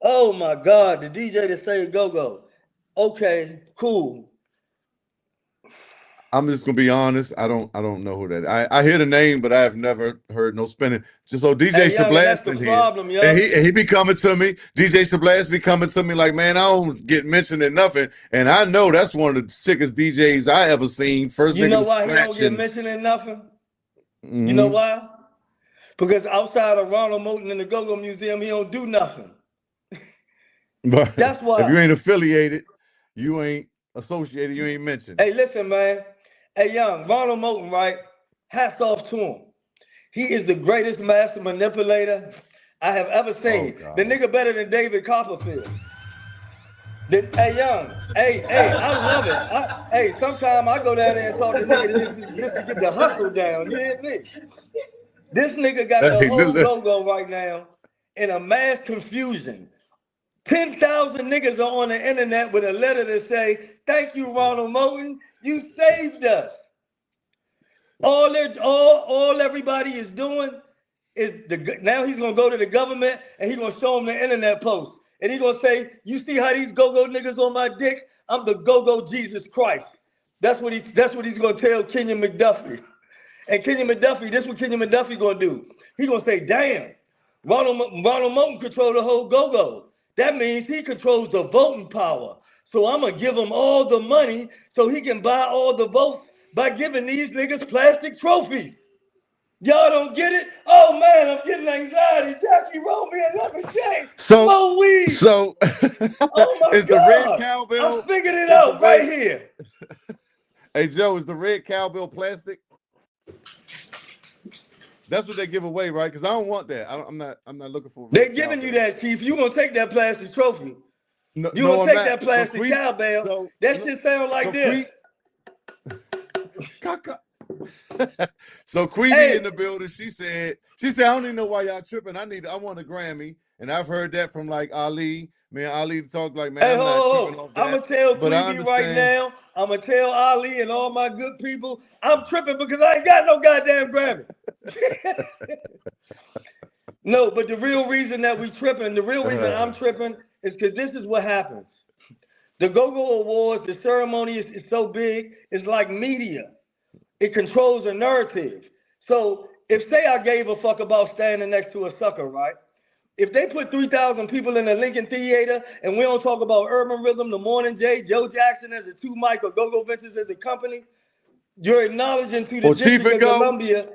Oh my God. The DJ that say GoGo. Okay, cool. I'm just gonna be honest. I don't know who that is. I hear the name, but I have never heard no spinning. Just so DJ Hey, young, and that's Shablast the in here, problem, and young. he be coming to me. DJ Shablast be coming to me like, man, I don't get mentioned in nothing, and I know that's one of the sickest DJs I ever seen. First You nigga know to why he don't scratch get and mentioned in nothing? You know mm-hmm. why? Because outside of Ronald Moulton and the GoGo Museum, he don't do nothing. But That's if you why. ain't affiliated, you ain't associated, you ain't mentioned. Hey, listen, man. Hey, young, Ronald Moulton, right? Hats off to him. He is the greatest master manipulator I have ever Oh seen. The God. nigga better than David Copperfield. Hey, young. Hey, I love it. Hey, sometimes I go down there and talk to niggas just to get the hustle down. You hear me? This nigga got the Hey, whole go-go right now in a mass confusion. 10,000 niggas are on the internet with a letter to say, thank you, Ronald Moulton. You saved us. All everybody is doing is now he's gonna go to the government and he's gonna show them the internet post. And he's gonna say, you see how these go-go niggas on my dick? I'm the go-go Jesus Christ. That's what he's gonna tell Kenyon McDuffie. And Kenyon McDuffie, this is what Kenyon McDuffie gonna do. He gonna say, damn, Ronald Moulton control the whole go-go. That means he controls the voting power. So I'm gonna give him all the money so he can buy all the votes by giving these niggas plastic trophies. Y'all don't get it? Oh man, I'm getting anxiety. Jackie, roll me another J. So, More weed. so Oh my is the red God. I cowbell? figured it Is the out right red? here. Hey Joe, is the red cowbell plastic? That's what they give away, right? Because I don't want that. I'm not looking for They're red giving you cowbell. that, Chief. You gonna take that plastic trophy. No, You no, gonna I'm take not. that plastic cowbell. That shit sound like So this. So Queeby in Hey, the building. She said, I don't even know why y'all tripping. I want a Grammy, and I've heard that from like Ali. Man, Ali talked like, man, hey, I'm not tripping ho. off I'm that, gonna tell but I Queeby right understand. now. I'm gonna tell Ali and all my good people. I'm tripping because I ain't got no goddamn Grammy. No, but the real reason that we tripping, the real reason I'm tripping is because this is what happens. The GoGo Awards, the ceremony is so big, it's like media. It controls a narrative. So if say I gave a fuck about standing next to a sucker, right? If they put 3,000 people in the Lincoln Theater and we don't talk about Urban Rhythm, The Morning Jay, Joe Jackson as a two mic or GoGo Ventures as a company, you're acknowledging to the Or Chief District and of Go. Columbia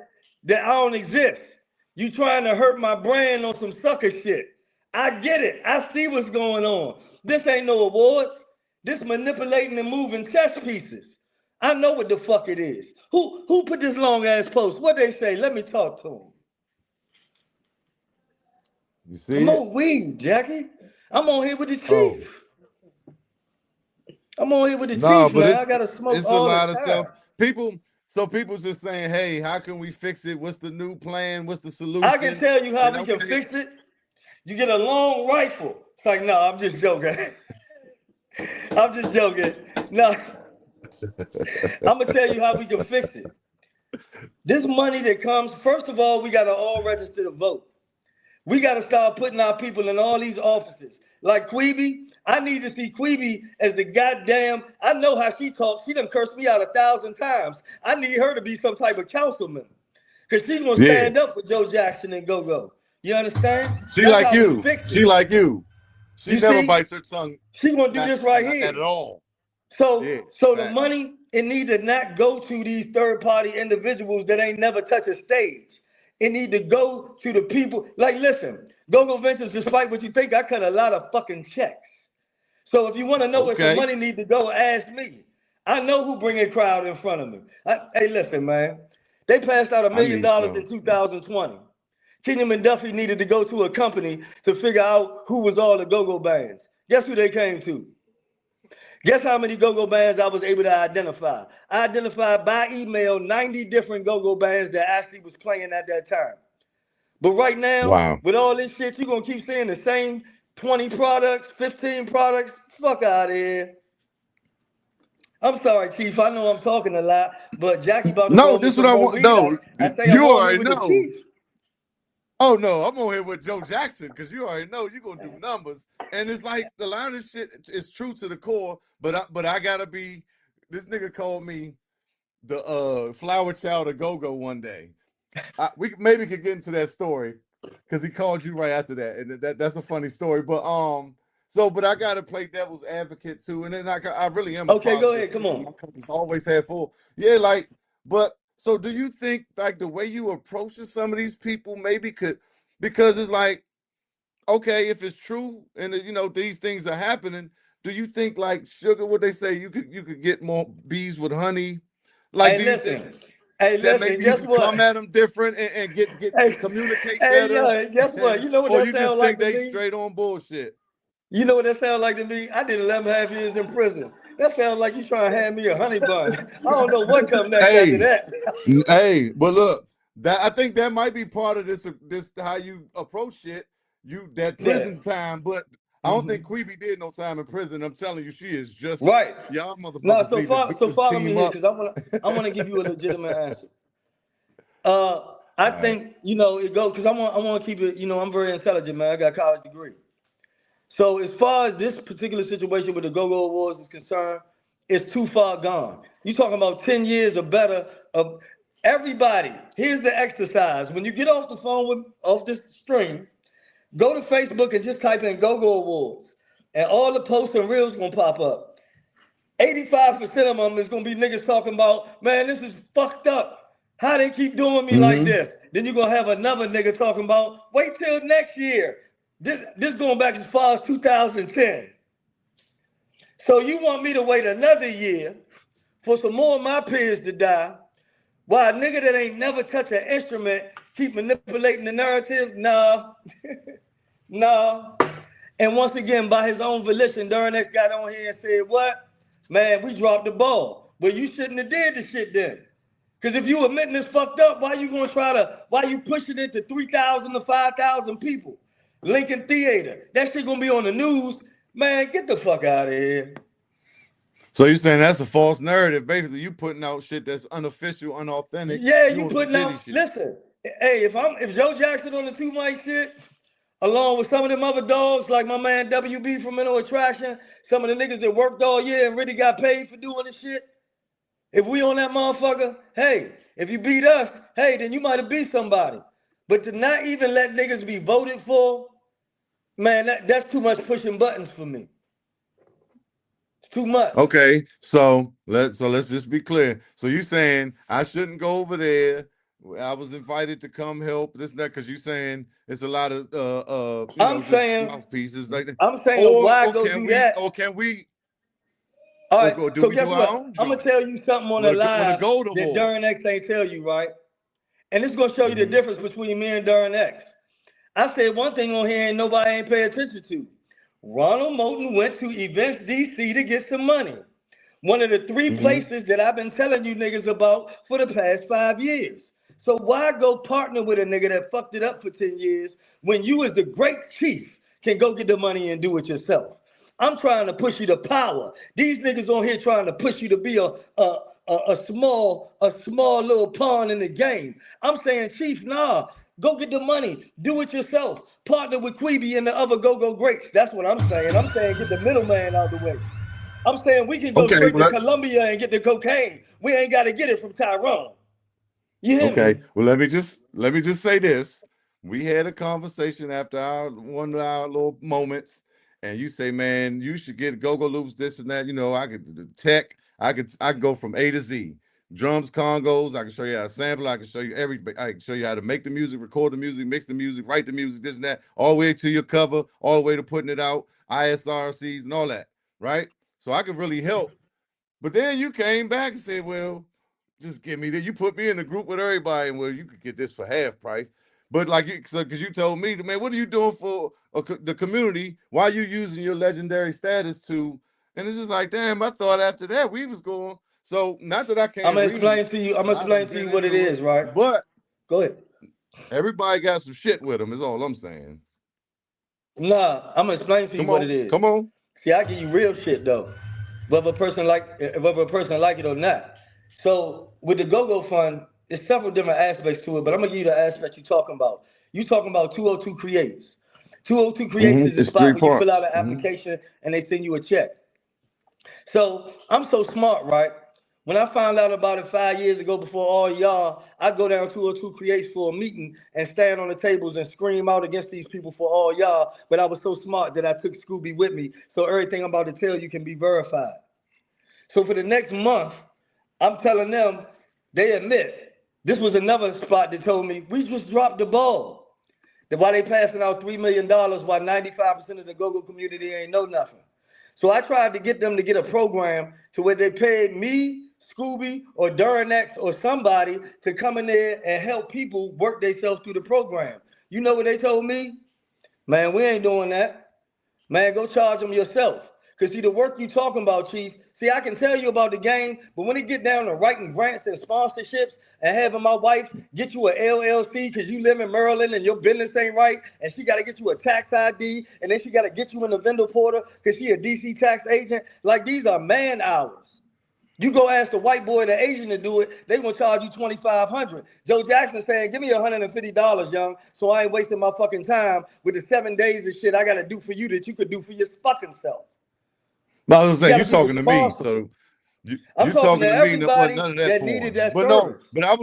that I don't exist. You trying to hurt my brand on some sucker shit. I get it. I see what's going on. This ain't no awards. This manipulating and moving chess pieces. I know what the fuck it is. Who put this long ass post? What they say? Let me talk to them. You see I'm it? on weed, Jackie. I'm on here with the Oh chief. I'm on here with the no, chief, but man. I gotta smoke it's a all the lot of time. stuff. People's just saying, hey, how can we fix it? What's the new plan? What's the I can solution? tell you how And we can okay, fix it. You get a long rifle. It's like, no, I'm just joking. I'm just joking. No, I'm gonna tell you how we can fix it. This money that comes, first of all, we gotta all register to vote. We gotta start putting our people in all these offices. Like Queeby, I need to see Queeby as the goddamn. I know how she talks. She done cursed me out 1,000 times. I need her to be some type of councilman, cause she's gonna yeah, stand up for Joe Jackson and GoGo. You understand? she That's like how we you. fix She it. like you. She You never see? bites her tongue. She gonna do Not, this right not here. at all. So, Yeah, so the facts. money it need to not go to these third party individuals that ain't never touch a stage. It need to go to the people. Like, listen, GoGo Ventures, despite what you think, I cut a lot of fucking checks. So if you want to know where some Okay. money need to go, ask me. I know who bring a crowd in front of me. Hey, listen, man. They passed out $1 I million need in some. 2020. Kenyon and Duffy needed to go to a company to figure out who was all the go-go bands. Guess who they came to? Guess how many go-go bands I was able to identify? I identified by email 90 different go-go bands that actually was playing at that time. But right now, Wow. with all this shit, you're gonna keep seeing the same 20 products, 15 products. Fuck out of here. I'm sorry, Chief. I know I'm talking a lot, but Jackie about to No, roll me this what some I more want. weed. No, I say I'm you on here already with the know. Chief. Oh no, I'm on here with Joe Jackson because you already know you're gonna do numbers, and it's like the line of shit is true to the core. But I gotta be. This nigga called me the flower child of GoGo one day. We maybe could get into that story because he called you right after that, and that's a funny story. But but I gotta play devil's advocate too, and then I really am a Okay, go positive ahead. Come person. on. My company's always had full, yeah, like. But so, do you think like the way you approaching some of these people maybe could, because it's like, okay, if it's true and these things are happening, do you think like sugar? What they say, you could get more bees with honey? Like, Hey, do you think listen. Hey, that listen. maybe you Guess could what? come at them different and get Hey, communicate hey, better, yo. Guess what? and You know what or that you just sounds like think to they me? straight on bullshit? You know what that sounds like to me? I did 11 and a half years in prison. That sounds like you trying to hand me a honey bun. I don't know what come next after Hey, that. hey, but look, that I think that might be part of this how you approach shit. You that Yeah. prison time, but I don't think Queeby did no time in prison. I'm telling you, she is just Right. y'all No, motherfuckers so need to follow, do so this follow me team here up. because I wanna give you a legitimate answer. Uh, I All right. think it goes because I want to keep it. I'm very intelligent, man. I got a college degree. So as far as this particular situation with the Go-Go Awards is concerned, it's too far gone. You talking about 10 years or better of everybody. Here's the exercise. When you get off the phone off this stream, go to Facebook and just type in Go-Go Awards. And all the posts and reels gonna pop up. 85% of them is gonna be niggas talking about, man, this is fucked up. How they keep doing me like Mm-hmm. this? Then you're gonna have another nigga talking about, wait till next year. This going back as far as 2010. So you want me to wait another year for some more of my peers to die while a nigga that ain't never touched an instrument keep manipulating the narrative? Nah, nah. And once again, by his own volition, Darren X got on here and said, what? Man, we dropped the ball. Well, you shouldn't have did the shit then. Because if you admitting this fucked up, why you pushing it to 3,000 to 5,000 people? Lincoln Theater. That shit gonna be on the news. Man, get the fuck out of here. So you're saying that's a false narrative? Basically, you putting out shit that's unofficial, unauthentic. Yeah, You you on some putting Diddy out, shit? listen, hey, if Joe Jackson on the two mic shit, along with some of them other dogs, like my man WB from Mental Attraction, some of the niggas that worked all year and really got paid for doing this shit. If we on that motherfucker, hey, if you beat us, hey, then you might have beat somebody. But to not even let niggas be voted for, man, that's too much pushing buttons for me. It's too much. Okay, so let's just be clear. So you saying I shouldn't go over there? I was invited to come help this and that because you saying it's a lot of I'm just saying, mouthpieces like that. I'm saying Or why or go can do we that? or can we All or right, go do so we guess do our what? own I'm gonna joint tell you something on the with a live gold that award? Darren X ain't tell you, right? And it's gonna show you the Mm-hmm. difference between me and Darren X. I said one thing on here and nobody ain't pay attention to. Ronald Moulton went to Events DC to get some money. One of the three Mm-hmm. places that I've been telling you niggas about for the past 5 years. So why go partner with a nigga that fucked it up for 10 years when you as the great chief can go get the money and do it yourself? I'm trying to push you to power. These niggas on here trying to push you to be a small little pawn in the game. I'm saying, Chief, nah, go get the money, do it yourself. Partner with Queeby and the other go-go greats. That's what I'm saying. I'm saying get the middleman out of the way. I'm saying we can go Okay, straight to well, Colombia and get the cocaine. We ain't got to get it from Tyrone. You hear okay. me? Well, let me just say this. We had a conversation after one of our little moments, and you say, "Man, you should get go-go loops, this and that." I could do tech. I could go from A to Z. Drums, congos. I can show you how to sample. I can show you everything. I can show you how to make the music, record the music, mix the music, write the music, this and that, all the way to your cover, all the way to putting it out, ISRCs and all that. Right? So I could really help. But then you came back and said, "Well, just give me that." You put me in the group with everybody, and well, you could get this for half price. But like, because you told me, man, what are you doing for the community? Why are you using your legendary status to? And it's just like, damn, I thought after that we was going. So not that I I'm can't gonna read, explain to you. I'm and gonna I done explain to been you what it into it, is, right? but Go ahead. everybody got some shit with them. Is all I'm saying. Nah, I'm gonna explain to you Come what it on, is. come on. See, I give you real shit though, whether a person like it or not. So with the Go-Go Fund, there's several different aspects to it, but I'm gonna give you the aspect you're talking about. You talking about 202 Creates. 202 Creates is a It's spot three where you fill out parts. an application and they send you a check. So I'm so smart, right? When I found out about it 5 years ago before all y'all, I go down 202 Creates for a meeting and stand on the tables and scream out against these people for all y'all. But I was so smart that I took Scooby with me. So everything I'm about to tell you can be verified. So for the next month, I'm telling them, they admit, this was another spot that told me, we just dropped the ball. That why they passing out $3 million while 95% of the GoGo community ain't know nothing. So I tried to get them to get a program to where they paid me, Scooby, or Duranex or somebody to come in there and help people work themselves through the program. You know what they told me? Man, we ain't doing that. Man, go charge them yourself. Because see, the work you talking about, Chief, see, I can tell you about the game, but when it get down to writing grants and sponsorships and having my wife get you a LLC because you live in Maryland and your business ain't right, and she got to get you a tax ID, and then she got to get you in the vendor portal because she a DC tax agent, like these are man hours. You go ask the white boy or the Asian to do it, they gonna charge you $2,500. Joe Jackson saying, give me $150, young, so I ain't wasting my fucking time with the 7 days of shit I gotta do for you that you could do for your fucking self. But I was You saying, gotta you be talking to me, responsible. so I'm you talking talking to to me, and there wasn't everybody none of that that for needed him. that But no, service. but I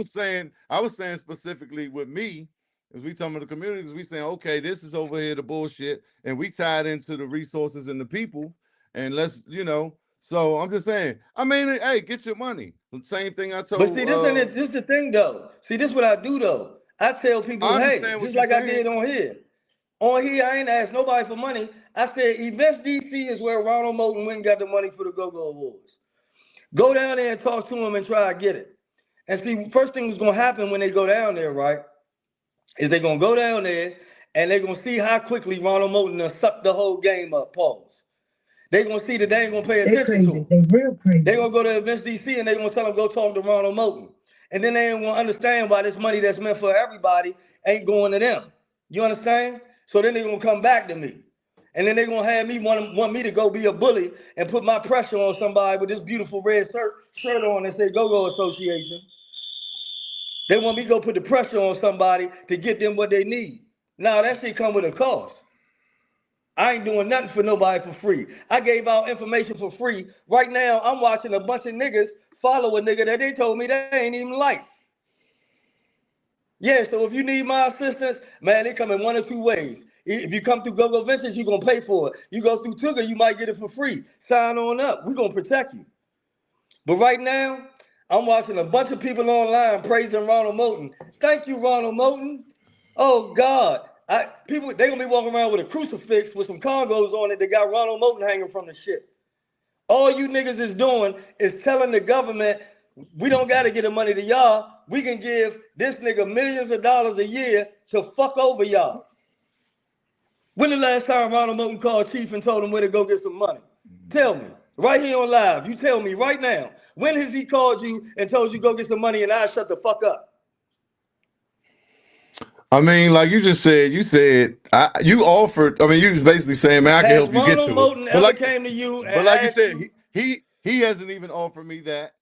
was saying specifically with me, as we talking about the communities, we saying, okay, this is over here the bullshit, and we tied into the resources and the people, and let's, So I'm just saying, I mean, hey, get your money. The same thing I But told. see, this ain't it. This the thing though. See, this what I do though. I tell people, I hey, understand what just you're like I saying. did on here. On here, I ain't asked nobody for money. I said, Events DC is where Ronald Moulton went and got the money for the GoGo Awards. Go down there and talk to him and try to get it. And see, first thing that's gonna happen when they go down there, right, is they gonna go down there and they gonna see how quickly Ronald Moulton done sucked the whole game up. Pause. They gonna see that they ain't gonna pay They attention to crazy. him. They real crazy. They gonna go to Events DC and they gonna tell them go talk to Ronald Moulton. And then they ain't gonna understand why this money that's meant for everybody ain't going to them. You understand? So then they gonna come back to me. And then they gonna have me want me to go be a bully and put my pressure on somebody with this beautiful red shirt on and say Go-Go Association. They want me to go put the pressure on somebody to get them what they need. Now that shit come with a cost. I ain't doing nothing for nobody for free. I gave out information for free. Right now, I'm watching a bunch of niggas follow a nigga that they told me they ain't even like. Yeah, so if you need my assistance, man, they come in one or two ways. If you come through GoGo Ventures, you're going to pay for it. You go through Tugger, you might get it for free. Sign on up. We're going to protect you. But right now, I'm watching a bunch of people online praising Ronald Moulton. Thank you, Ronald Moulton. Oh God. People they gonna be walking around with a crucifix with some Congos on it that got Ronald Moulton hanging from the shit. All you niggas is doing is telling the government we don't gotta get the money to y'all. We can give this nigga millions of dollars a year to fuck over y'all. When the last time Ronald Moulton called Cheef and told him where to go get some money? Tell me. Right here on live. You tell me right now. When has he called you and told you go get some money and I shut the fuck up? I mean, like you just said, you offered. I mean, you was basically saying, man, I can Has help you get Ronald to it. Moulton ever came to you and But like you asked said, you? he hasn't even offered me that.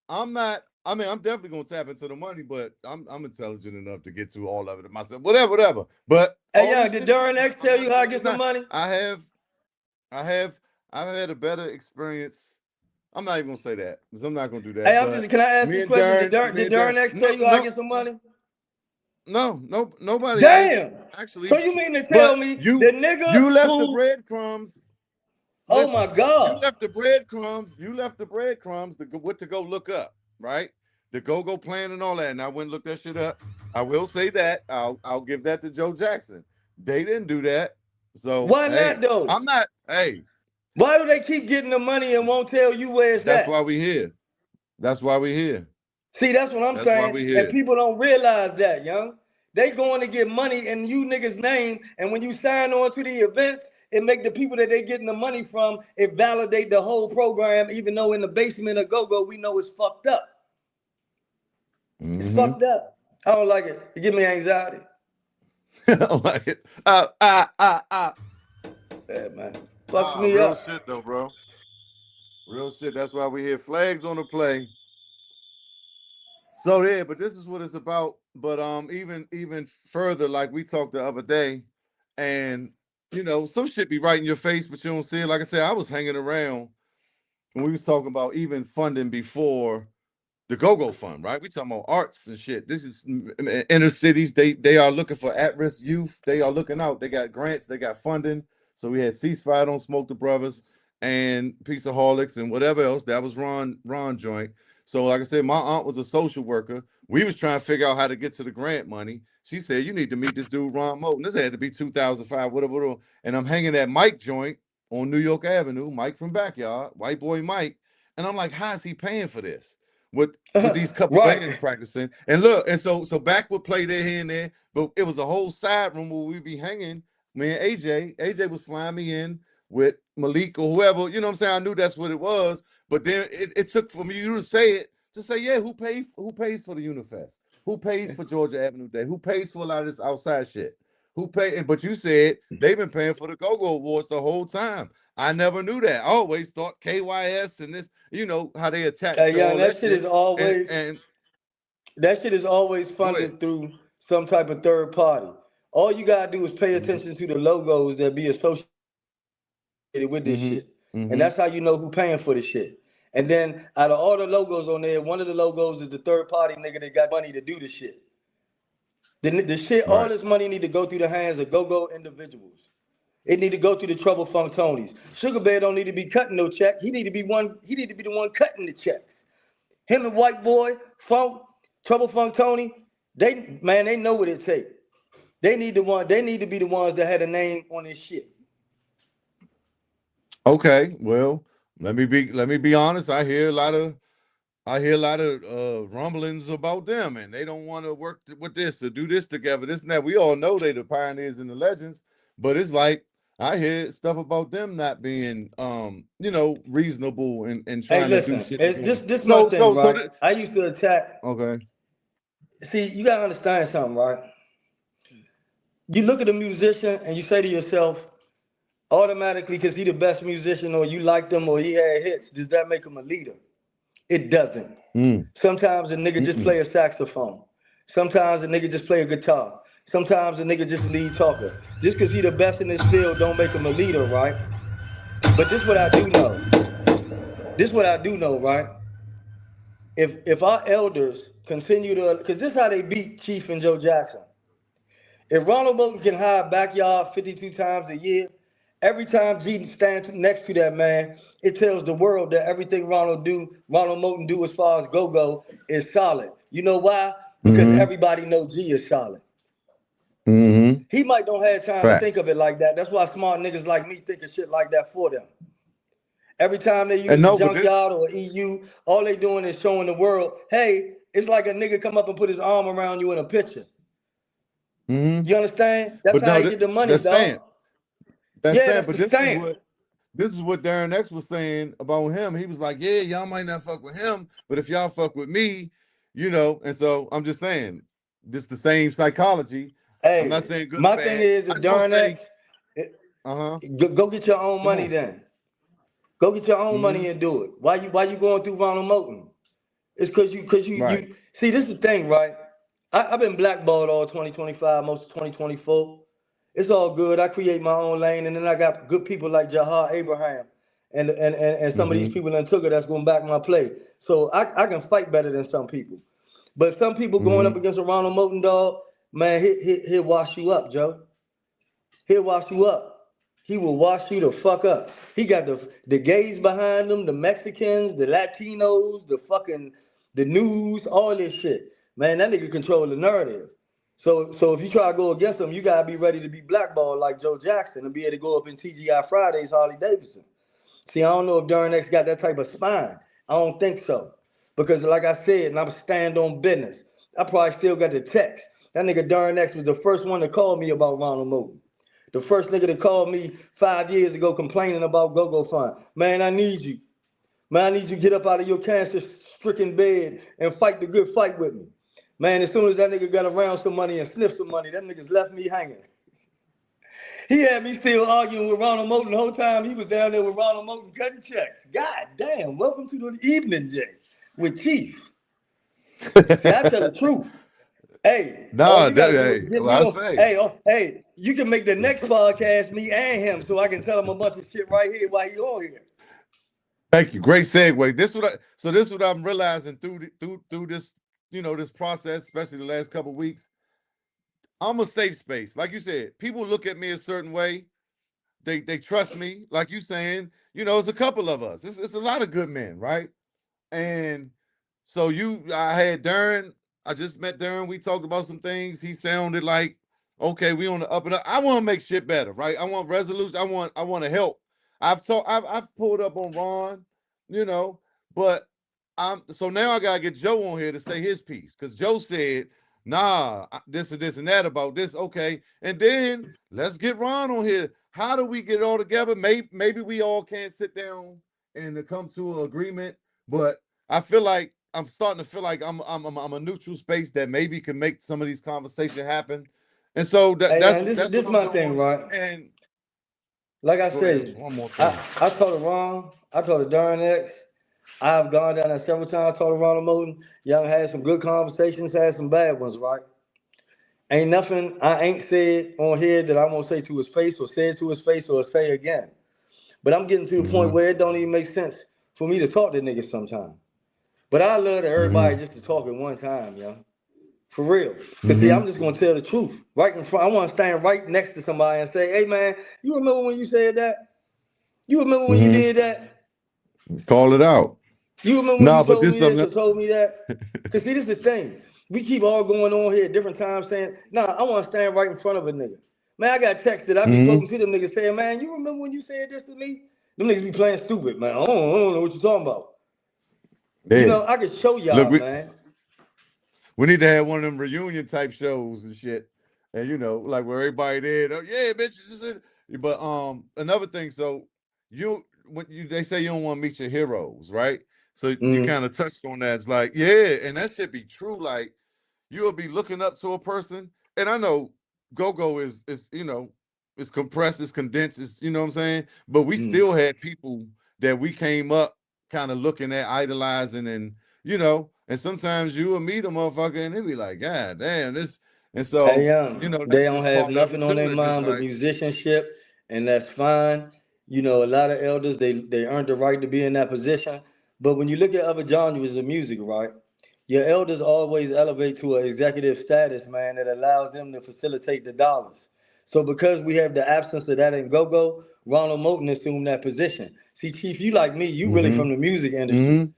I'm not. I mean, I'm definitely gonna tap into the money, but I'm intelligent enough to get to all of it myself. Whatever. But Hey, all young, this did shit is Darren X I'm tell not you how to saying get it's some not. money? I have, I've had a better experience. I'm not even gonna say that because I'm not gonna do Hey, that. But can I ask me this and question? Me Did and Darren, Darren X tell no, you how to get some money? nobody has Damn. So actually. you mean to tell But me the nigga you left the who, breadcrumbs. oh my Listen, you God. left the breadcrumbs. You left the breadcrumbs what to go look up, right? The go plan and all that. And I went and looked that shit up. I will say that. I'll give that to Joe Jackson. They didn't do that. So Why hey, not though? I'm not. Hey, Why do they keep getting the money and won't tell you where it's that's why at? we here. That's why we here. See, that's what I'm That's why saying. we And here. people don't realize that, young. They going to get money in you niggas' name. And when you sign on to the events, it make the people that they getting the money from, it validate the whole program, even though in the basement of GoGo, we know it's fucked up. It's Mm-hmm. fucked up. I don't like it. It give me anxiety. I don't like it. Yeah, man. Fucks me Real up. shit though, bro. Real shit. That's why we here. Flags on the play. So yeah, but this is what it's about. But even further, like we talked the other day, and some shit be right in your face, but you don't see it. Like I said, I was hanging around when we was talking about even funding before the GoGo Fund, right? We talking about arts and shit. This is inner cities. They are looking for at-risk youth. They are looking out. They got grants. They got funding. So we had Ceasefire, Don't Smoke the Brothers, and Pieceaholics and whatever else. That was Ron joint. So like I said, my aunt was a social worker. We was trying to figure out how to get to the grant money. She said, you need to meet this dude, Ron Moten. This had to be 2005, whatever. And I'm hanging at Mike joint on New York Avenue, Mike from Backyard, white boy Mike. And I'm like, how is he paying for this? With these couple bands Right. practicing. And look, and so back would play there here and there, but it was a whole side room where we'd be hanging. Me and AJ was flying me in with Malik or whoever, you know what I'm saying? I knew that's what it was. But then it took for me to say, yeah, who pays for the Unifest? Who pays for Georgia Avenue Day? Who pays for a lot of this outside shit? Who pay? But you said they've been paying for the GoGo Awards the whole time. I never knew that. I always thought KYS and this, you know, how they attach to Yeah, all and that shit. And that shit is always go ahead. funded through some type of third party. All you gotta do is pay Mm-hmm. attention to the logos that be associated with this Mm-hmm. shit. And Mm-hmm. that's how you know who paying for the shit. And then out of all the logos on there, one of the logos is the third party nigga that got money to do the shit. The shit, all Right. this money need to go through the hands of go-go individuals. It need to go through the Trouble Funk Tonys. Sugar Bear don't need to be cutting no check. He need to be the one cutting the checks. Him and White Boy, Funk, Trouble Funk Tony, they know what it takes. They need to be the ones that had a name on this shit. Okay. Well, let me be honest. I hear a lot of rumblings about them, and they don't want to work with this to do this together, this and that. We all know they the pioneers and the legends, but it's like I hear stuff about them not being, reasonable and Hey, trying to do listen, shit it's together. this my So, thing, so, so, right? that, I used to attack. okay. See, you gotta understand something, right? You look at a musician and you say to yourself, automatically, because he the best musician, or you like them, or he had hits, does that make him a leader? It doesn't. Mm, Sometimes a nigga just mm-mm. play a saxophone. Sometimes a nigga just play a guitar. Sometimes a nigga just a lead talker. Just because he the best in this field don't make him a leader, right? But this what I do know. This what I do know, right? If our elders continue to, because this is how they beat Chief and Joe Jackson. If Ronald Moulton can hide backyard 52 times a year, every time Jeter stands next to that man, it tells the world that everything Ronald Moulton do as far as go-go is solid. You know why? Because Mm-hmm. everybody know G is solid. Mm-hmm. He might don't have time to think Facts. of it like that. That's why smart niggas like me think of shit like that for them. Every time they And use the no, but this. junkyard or EU, all they doing is showing the world, hey, it's like a nigga come up and put his arm around you in a picture. Mm-hmm. You understand? That's But how no, they get the money, that's dog. staying. That's Yeah, staying. that's But the stamp. this is what Darren X was saying about him. He was like, yeah, y'all might not fuck with him, but if y'all fuck with me, and so I'm just saying, this the same psychology. I'm not Hey, saying good or my thing bad. is, I if just want to Darn say, X, uh-huh. go get your own Come money on. then. Go get your own Mm-hmm. money and do it. Why you going through Ronald Moulton? It's Right. you see, this is the thing, right? I've been blackballed all 2025, most of 2024. It's all good. I create my own lane, and then I got good people like Jahar Abraham and some of these Mm-hmm. people in Tuga that's gonna back my play. So I can fight better than some people. But some people going up Mm-hmm. against a Ronald Moulton dog, man, he'll wash you up, Joe. He'll wash you up. He will wash you the fuck up. He got the gays behind him, the Mexicans, the Latinos, the news, all this shit. Man, that nigga control the narrative. So if you try to go against him, you gotta be ready to be blackballed like Joe Jackson and be able to go up in TGI Fridays, Harley Davidson. See, I don't know if Darren X got that type of spine. I don't think so. Because like I said, and I'm stand on business. I probably still got the text. That nigga Darren X was the first one to call me about Ronald Moulton. The first nigga that called me 5 years ago complaining about GoGo Fund. Man, I need you. Man, I need you to get up out of your cancer-stricken bed and fight the good fight with me. Man, as soon as that nigga got around some money and sniffed some money, that nigga's left me hanging. He had me still arguing with Ronald Moulton the whole time he was down there with Ronald Moulton cutting checks. God damn, welcome to the evening, Jay, with Cheef. See, I tell the truth. Hey, all Nah, you gotta do is hey, get me well, I on. say, Hey, you can make the next podcast me and him, so I can tell him a bunch of shit right here while he on here. Thank you. Great segue. This what I'm realizing through this, this process, especially the last couple of weeks. I'm a safe space. Like you said, people look at me a certain way. They trust me. Like you saying, it's a couple of us. It's a lot of good men, right? And so I had Darren. I just met Darren. We talked about some things. He sounded like, okay, we on the up and up. I want to make shit better, right? I want resolution. I want to help. I've pulled up on Ron, you know, but so now I gotta get Joe on here to say his piece because Joe said, nah, this and this and that about this. Okay, and then let's get Ron on here. How do we get it all together? Maybe we all can't sit down and to come to an agreement, but I feel like I'm starting to feel like I'm a neutral space that maybe can make some of these conversations happen, and so Hey man, this that's this what I'm my thing, doing. right? And Like I go ahead, said, one more I thing. I told Ron, I told Darren X, I've gone down there several times. I told Ronald Moulton, y'all had some good conversations, had some bad ones, right? Ain't nothing I ain't said on here that I won't say to his face or say it to his face or say again. But I'm getting to the point Mm-hmm. where it don't even make sense for me to talk to niggas sometimes. But I love to everybody Mm-hmm. just to talk at one time, yo. For real. Cause see, Mm-hmm. I'm just gonna tell the truth. Right in front. I wanna stand right next to somebody and say, hey man, you remember when you said that? You remember when you Mm-hmm. did that? Call it out. You remember when you No, but told this me is this something or told me that? Cause see, this is the thing. We keep all going on here at different times saying, nah, I wanna stand right in front of a nigga. Man, I got texted. I be mm-hmm. quoting to them niggas saying, man, you remember when you said this to me? Them niggas be playing stupid, man. I don't know what you talking about. You Yeah. know, I can show Look, y'all, man. we need to have one of them reunion type shows and shit. And like where everybody did, oh yeah, bitch. But another thing, so they say you don't want to meet your heroes, right? So you Mm, kind of touched on that. It's like, yeah, and that should be true. Like you'll be looking up to a person, and I know GoGo is it's compressed, it's condensed, it's what I'm saying. But we mm. still had people that we came up kind of looking at, idolizing, and and sometimes you will meet a motherfucker and they be like, God damn, this, and Hey, so they that's don't just have part of it nothing on too. their It's just mind but like, musicianship, and that's fine. You know, a lot of elders they earned the right to be in that position. But when you look at other genres of music, right, your elders always elevate to an executive status, man, that allows them to facilitate the dollars. So because we have the absence of that in go-go, Ronald Moulton assumed that position. See, Chief, you like me, you really mm-hmm, from the music industry. mm-hmm,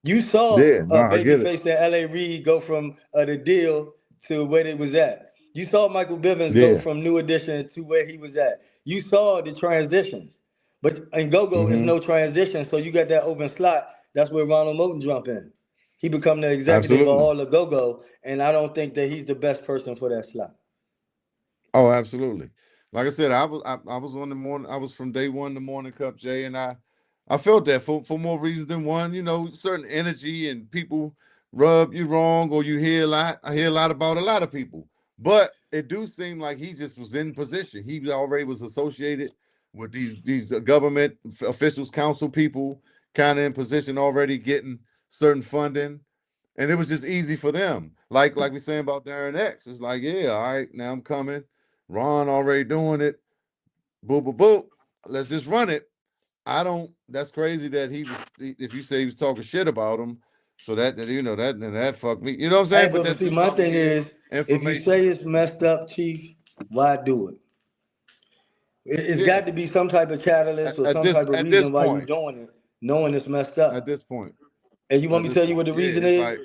You saw yeah, no, I get it. Babyface and L.A. Reid go from the deal to where they was at. You saw Michael Bivins go Yeah, from New Edition to where he was at. You saw the transitions. But in go-go, it's mm-hmm, no transition, so you got that open slot. That's where Ronald Moulton jump in. He become the executive of absolutely. all the go-go, and I don't think that he's the best person for that slot. Oh, absolutely. Like I said, I was on the morning. I was from day one, the morning cup, Jay, and I felt that for more reasons than one. Certain energy and people rub you wrong, or you hear a lot. I hear a lot about a lot of people, but it do seem like he just was in position. He already was associated with these government officials, council people, kind of in position already, getting certain funding, and it was just easy for them. Like we saying about Darren X, it's like, yeah, all right, now I'm coming. Ron already doing it. Boop, boop, boop. Let's just run it. I don't. That's crazy that he was. If you say he was talking shit about him, so that fucked me. You know what I'm Hey, saying? But but that's see, just my why we thing here. is, if you say Information. it's messed up, Chief, why do it? It's Yeah. got to be some type of catalyst or At some this type of at this reason why you point. doing it, knowing it's messed At up. this point. And you want At me to this tell you point. what the Yeah. reason It's is? like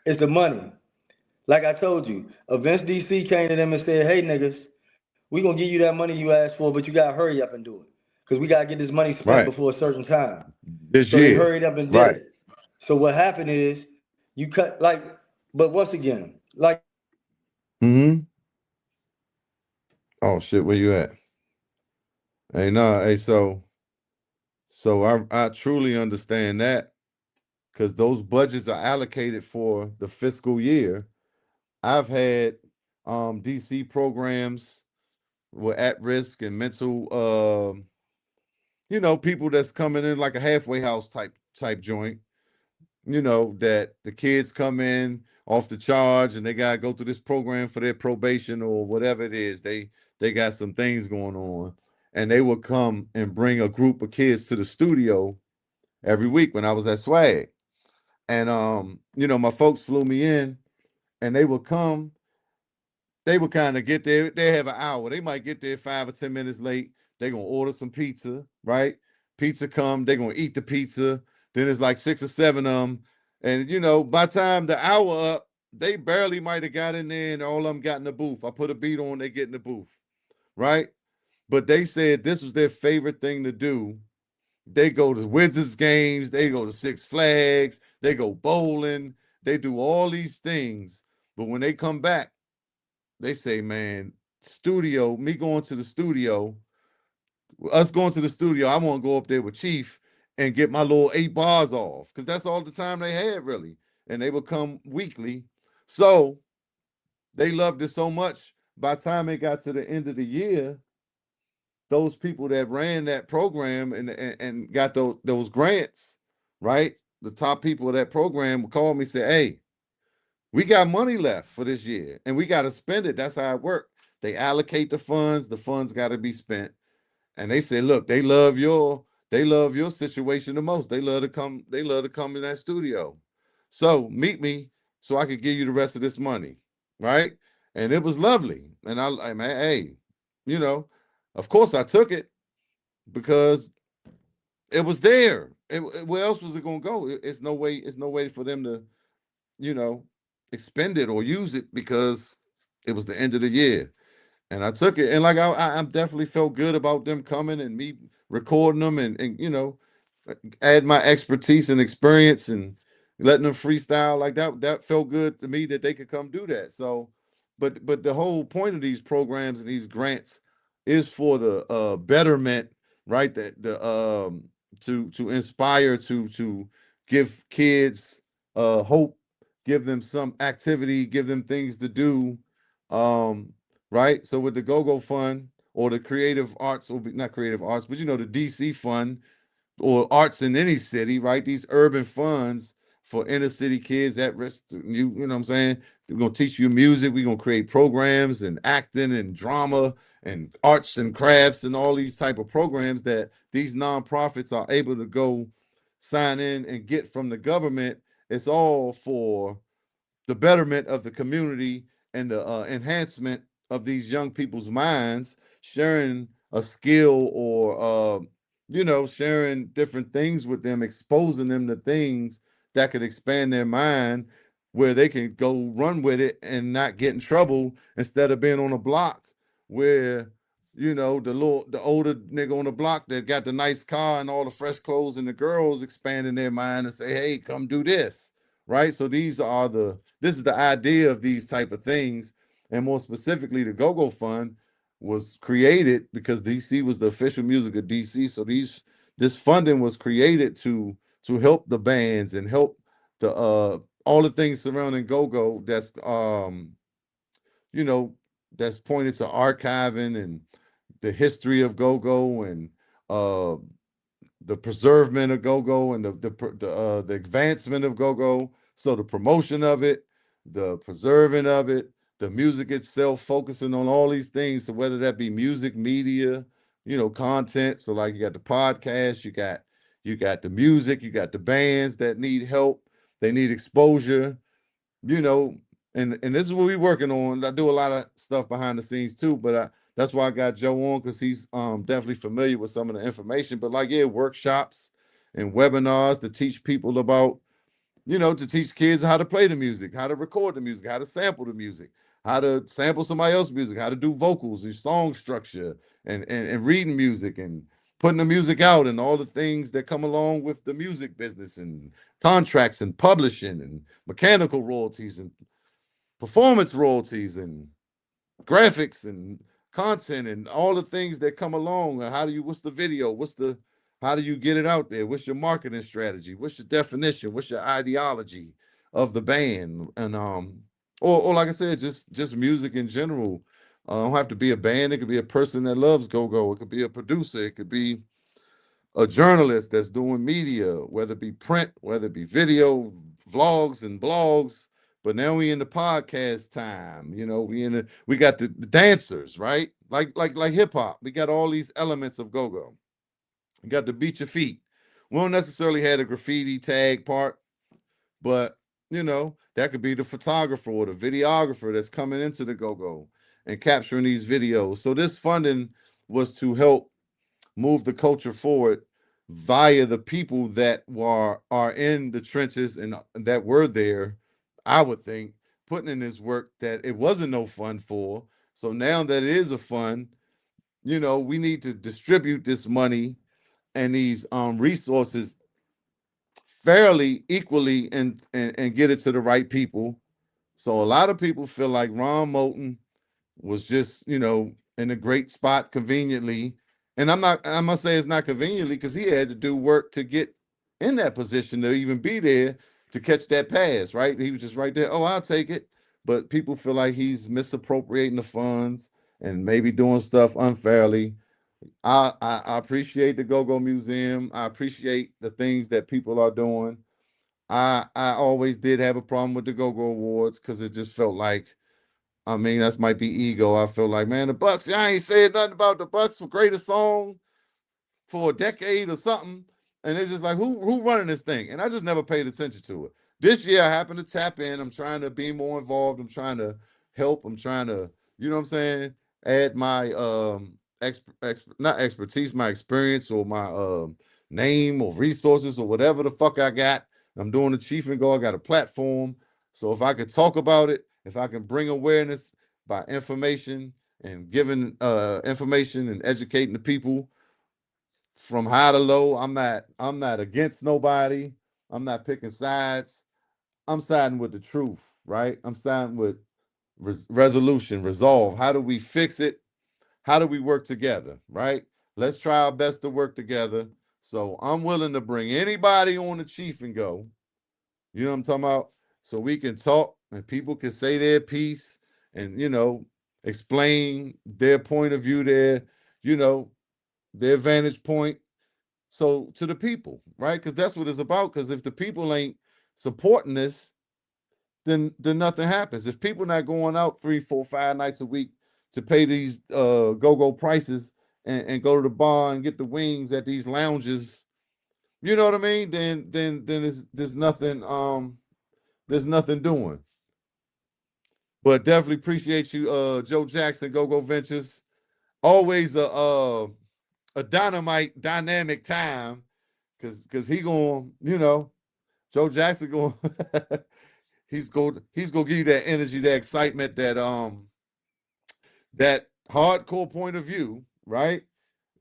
It's the money. Like I told you, Vince DC came to them and said, "Hey niggas, we gonna give you that money you asked for, but you gotta hurry up and do it, cause we gotta get this money spent right before a certain time." this So they year. hurried up and did Right. it. So what happened is you cut like, but once again, like Mm-hmm. Oh shit. Where you at? Hey, no. Hey, so I truly understand that because those budgets are allocated for the fiscal year. I've had DC programs with at risk and mental people that's coming in like a halfway house type joint, that the kids come in off the charge and they gotta go through this program for their probation or whatever it is. They got some things going on. And they will come and bring a group of kids to the studio every week when I was at Swag. And my folks flew me in and they would come, they would kind of get there, they have an hour. They might get there 5 or 10 minutes late. They're gonna order some pizza, right? Pizza come, they're gonna eat the pizza. Then it's like 6 or 7 of them. And by the time the hour up, they barely might have got in there and all of them got in the booth. I put a beat on, they get in the booth, right? But they said this was their favorite thing to do. They go to Wizards games, they go to Six Flags, they go bowling, they do all these things. But when they come back, they say, man, studio, me going to the studio, us going to the studio, I want to go up there with Cheef and get my little 8 bars off because that's all the time they had, really. And they would come weekly. So they loved it so much. By the time it got to the end of the year, those people that ran that program and got those grants, right? The top people of that program would call me and say, hey, we got money left for this year and we got to spend it. That's how it works. They allocate the funds got to be spent. And they said, look, they love your situation the most. They love to come in that studio. So meet me so I could give you the rest of this money. Right. And it was lovely. And I man, hey, you know, of course I took it because it was there. Where else was it gonna go? It's no way for them to, you know, expend it or use it because it was the end of the year. And I took it, and like I definitely felt good about them coming and me recording them, and add my expertise and experience and letting them freestyle like that. That felt good to me that they could come do that. So, but the whole point of these programs and these grants is for the betterment, right? That the to inspire, to give kids hope, give them some activity, give them things to do. Right? So with the GoGo Fund or the Creative Arts, or not Creative Arts, but the DC Fund or arts in any city, right? These urban funds for inner city kids at risk. You know what I'm saying? We're gonna teach you music. We're gonna create programs and acting and drama and arts and crafts and all these type of programs that these nonprofits are able to go sign in and get from the government. It's all for the betterment of the community and the enhancement of these young people's minds, sharing a skill or sharing different things with them, exposing them to things that could expand their mind, where they can go run with it and not get in trouble instead of being on a block where the older nigga on the block that got the nice car and all the fresh clothes and the girls expanding their mind and say, hey, come do this, right? So this is the idea of these type of things, and more specifically, the GoGo Fund was created because DC was the official music of DC. So this funding was created to help the bands and help the all the things surrounding GoGo. You know that's pointed to archiving and the history of GoGo and uh the preservement of GoGo and the advancement of GoGo. So the promotion of it, the preserving of it, the music itself, focusing on all these things. So whether that be music, media, content. So like you got the podcast, you got the music, you got the bands that need help, they need exposure, you know, and this is what we're working on. I do a lot of stuff behind the scenes too, but that's why I got Joe on because he's definitely familiar with some of the information. But like workshops and webinars to teach people about, to teach kids how to play the music, how to record the music, how to sample the music, how to sample somebody else's music, how to do vocals and song structure and reading music and putting the music out and all the things that come along with the music business and contracts and publishing and mechanical royalties and performance royalties and graphics and content and all the things that come along. What's the video? How do you get it out there? What's your marketing strategy? What's your definition? What's your ideology of the band? And or like I said, just music in general. Don't have to be a band. It could be a person that loves go-go. It could be a producer. It could be a journalist that's doing media, whether it be print, whether it be video, vlogs and blogs. But now we in the podcast time. We got the dancers, right? Like hip hop. We got all these elements of go-go. We got the beat your feet. We don't necessarily have the graffiti tag part, but that could be the photographer or the videographer that's coming into the go-go and capturing these videos. So this funding was to help move the culture forward via the people that are in the trenches and that were there, I would think, putting in this work that it wasn't no fun for. So now that it is a fun, we need to distribute this money and these resources fairly equally and get it to the right people. So a lot of people feel like Ron Moulton was just, in a great spot conveniently. And I must say it's not conveniently because he had to do work to get in that position to even be there to catch that pass, right? He was just right there. Oh, I'll take it. But people feel like he's misappropriating the funds and maybe doing stuff unfairly. I appreciate the Go Go Museum. I appreciate the things that people are doing. I always did have a problem with the Go Go Awards because it just felt like, I mean, that might be ego. I feel like, man, the Bucks, y'all ain't saying nothing about the Bucks for greatest song for a decade or something. And it's just like, who running this thing? And I just never paid attention to it. This year I happened to tap in. I'm trying to be more involved. I'm trying to help. I'm trying to, what I'm saying, add my not expertise, my experience or my name or resources or whatever the fuck I got. I'm doing the Chief and Go. I got a platform. So if I could talk about it, if I can bring awareness by information and giving information and educating the people from high to low. I'm not against nobody. I'm not picking sides. I'm siding with the truth, right? I'm siding with resolution, resolve. How do we fix it? How do we work together, right? Let's try our best to work together. So I'm willing to bring anybody on the Chief and Go. You know what I'm talking about? So we can talk and people can say their piece and explain their point of view, you know, their vantage point so to the people, right? Because that's what it's about. Because if the people ain't supporting this, then nothing happens. If people not going out 3, 4, 5 nights a week to pay these go-go prices and go to the bar and get the wings at these lounges, you know what I mean? Then there's nothing doing. But definitely appreciate you, Joe Jackson, Go Go Ventures. Always a dynamite dynamic time because he going Joe Jackson going he's gonna give you that energy, that excitement, that hardcore point of view, right?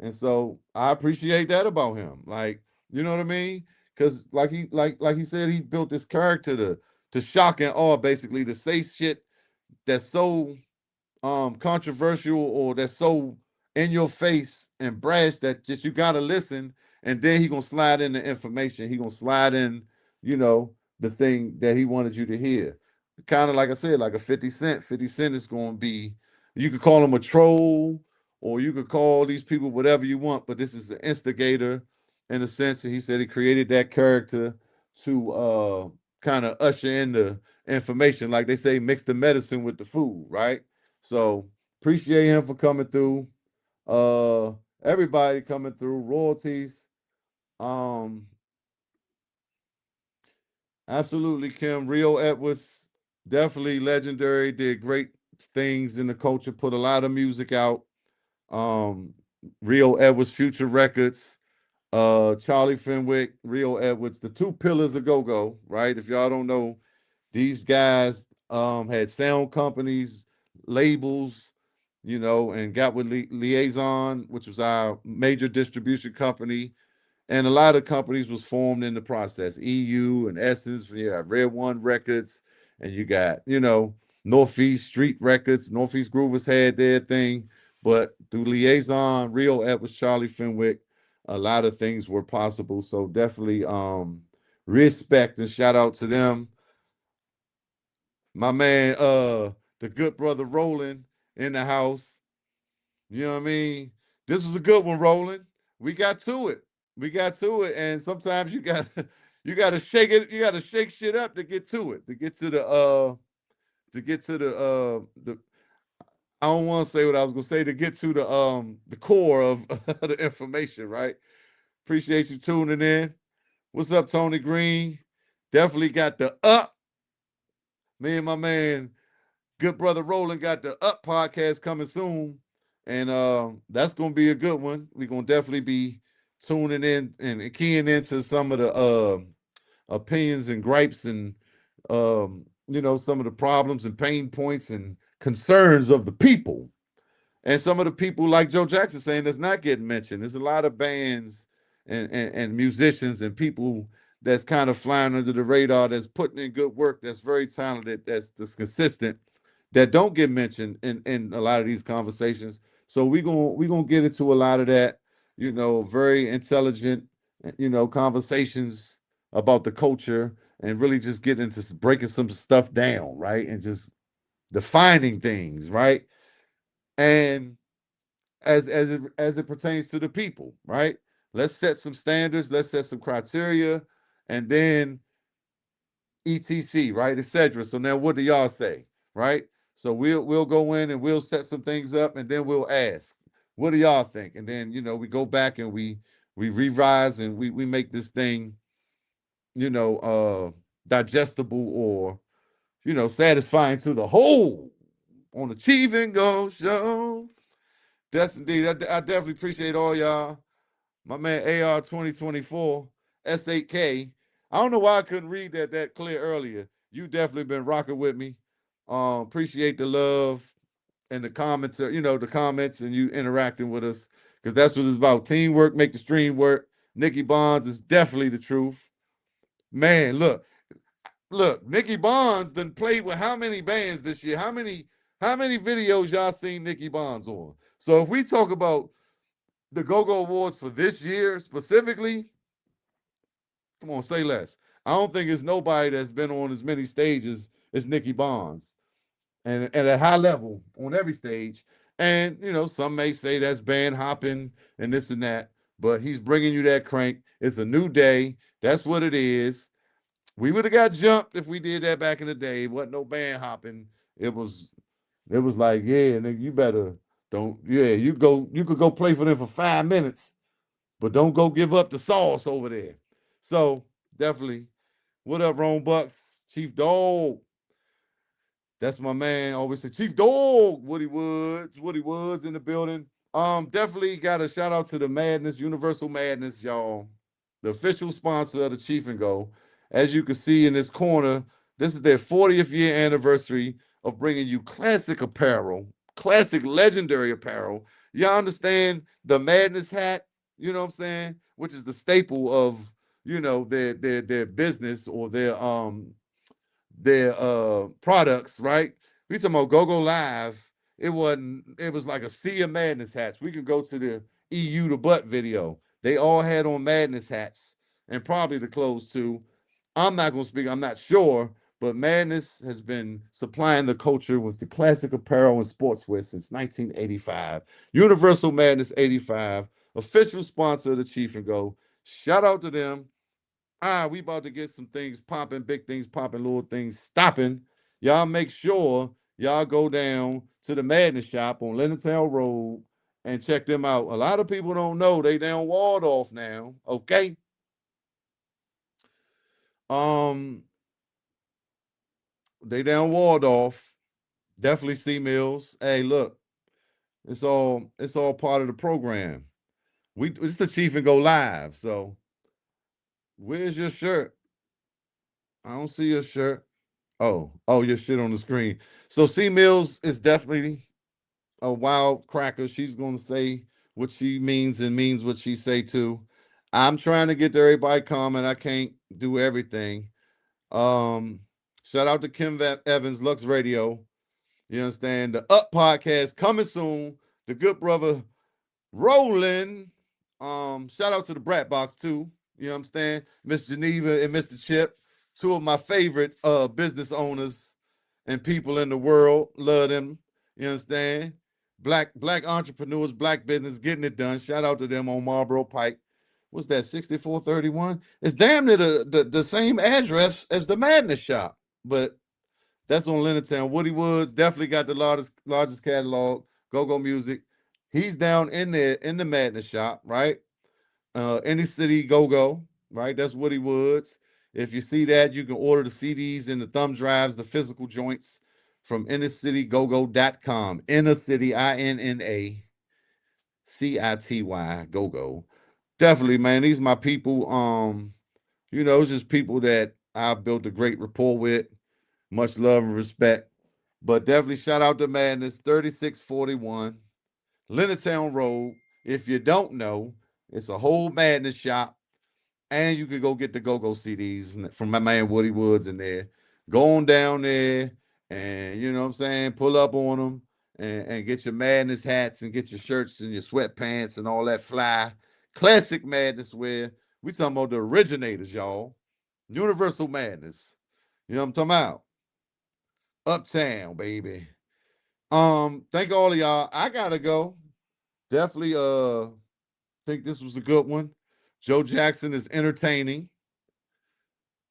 And so I appreciate that about him. Like, you know what I mean? Because like he said, he built this character to shock and awe, basically, to say shit that's so controversial or that's so in your face and brash that just you gotta listen, and then he gonna slide in the information. He gonna slide in, you know, the thing that he wanted you to hear. Kind of like I said, like a 50 Cent. 50 Cent is gonna be, you could call him a troll, or you could call these people whatever you want, but this is an instigator in a sense. And he said he created that character to kind of usher in the information. Like they say, mix the medicine with the food, right? So appreciate him for coming through. Uh Everybody coming through. Royalties. Um Absolutely, Kim. Rio Edwards, definitely legendary, did great things in the culture, put a lot of music out. Um Rio Edwards, Future Records, Charlie Fenwick, Rio Edwards, the two pillars of go-go, right? If y'all don't know, these guys had sound companies, labels, and got with Liaison, which was our major distribution company, and a lot of companies was formed in the process. EU and Essence, you got Red One Records, and you got Northeast Street Records. Northeast Groovers had their thing, but through Liaison, Rio Edwards, Charlie Fenwick, a lot of things were possible. So definitely respect and shout out to them. My man, the good brother Roland in the house. You know what I mean? This was a good one, Roland. We got to it. We got to it. And sometimes you got you gotta shake it, you gotta shake shit up to get to it, to get to the I don't want to say what I was gonna say, to get to the core of the information, right? Appreciate you tuning in. What's up, Tony Green? Definitely got the up. Me and my man, good brother Roland, got the up podcast coming soon. And that's gonna be a good one. We're gonna definitely be tuning in and keying into some of the opinions and gripes and some of the problems and pain points and concerns of the people. And some of the people, like Joe Jackson saying, that's not getting mentioned. There's a lot of bands and musicians and people that's kind of flying under the radar, that's putting in good work, that's very talented, that's consistent, that don't get mentioned in a lot of these conversations. So we gonna get into a lot of that, very intelligent, conversations about the culture, and really just get into breaking some stuff down, right? And just defining things, right? And as it pertains to the people, right? Let's set some standards, let's set some criteria, and then etc, right, etc. So now what do y'all say, right? So we'll go in and we'll set some things up, and then we'll ask, what do y'all think? And then we go back and we revise, and we make this thing digestible, or satisfying to the whole, on the Cheef and Go show. That's indeed. I definitely appreciate all y'all. My man AR 2024 S8K. I don't know why I couldn't read that clear earlier. You definitely been rocking with me. Appreciate the love and the comments. The comments and you interacting with us, because that's what it's about. Teamwork make the stream work. Nikki Bonds is definitely the truth. Man, look. Nikki Bonds done played with how many bands this year? How many videos y'all seen Nikki Bonds on? So if we talk about the GoGo Awards for this year specifically, come on, say less. I don't think it's nobody that's been on as many stages as Nikki Bonds, and at a high level on every stage. And some may say that's band hopping and this and that, but he's bringing you that crank. It's a new day. That's what it is. We would have got jumped if we did that back in the day. It wasn't no band hopping. It was it was like, yeah, nigga, you better don't. Yeah, you could go play for them for 5 minutes, but don't go give up the sauce over there. So definitely, what up, Rome Bucks, Chief Dog? That's my man. Always say Chief Dog. Woody Woods in the building. Definitely got a shout out to the Madness, Universal Madness, y'all. The official sponsor of the Chief and Go. As you can see in this corner, this is their 40th year anniversary of bringing you classic apparel, classic legendary apparel. Y'all understand the Madness hat, you know what I'm saying? Which is the staple of, their business, or their products, right? We talking about GoGo Live. It was like a sea of Madness hats. We could go to the EU to butt video. They all had on Madness hats, and probably the clothes too. I'm not gonna speak, I'm not sure, but Madness has been supplying the culture with the classic apparel and sportswear since 1985. Universal Madness 85, official sponsor of the Chief and Go. Shout out to them. We about to get some things popping, big things popping, little things stopping. Y'all make sure y'all go down to the Madness shop on Leonardtown Road and check them out. A lot of people don't know they down Waldorf now. Okay. Um, they down Waldorf. Definitely see Mills. Hey, look, it's all part of the program. It's the Chief and Go live. So where's your shirt? I don't see your shirt. Oh, your shit on the screen. So C Mills is definitely a wild cracker. She's gonna say what she means and means what she say too. I'm trying to get to everybody comment. I can't do everything. Um, Shout out to Kim Evans, Lux Radio. You understand? The Up podcast coming soon. The good brother rolling. Shout out to the Brat Box too. You know what I'm saying? Miss Geneva and Mr. Chip, two of my favorite business owners and people in the world. Love them. You understand? Black entrepreneurs, black business, getting it done. Shout out to them on Marlboro Pike. What's that? 6431? It's damn near the same address as the Madness shop, but that's on Leonardtown. Woody Woods definitely got the largest catalog. Go Music. He's down in there in the Madness shop, right? Any City Go. right? That's Woody Woods. If you see that, you can order the CDs and the thumb drives, the physical joints from innercitygogo.com. Inner City, INNACITY, GoGo. Definitely, man. These my people. It's just people that I've built a great rapport with. Much love and respect. But definitely shout out to Madness 3641, Leonardtown Road. If you don't know, it's a whole Madness shop. And you could go get the Go-Go CDs from my man Woody Woods in there. Go on down there and, you know what I'm saying, pull up on them and get your Madness hats and get your shirts and your sweatpants and all that fly. Classic Madness wear. We talking about the originators, y'all. Universal Madness. You know what I'm talking about? Uptown, baby. Thank all of y'all. I gotta go. Definitely think this was a good one. Joe Jackson is entertaining,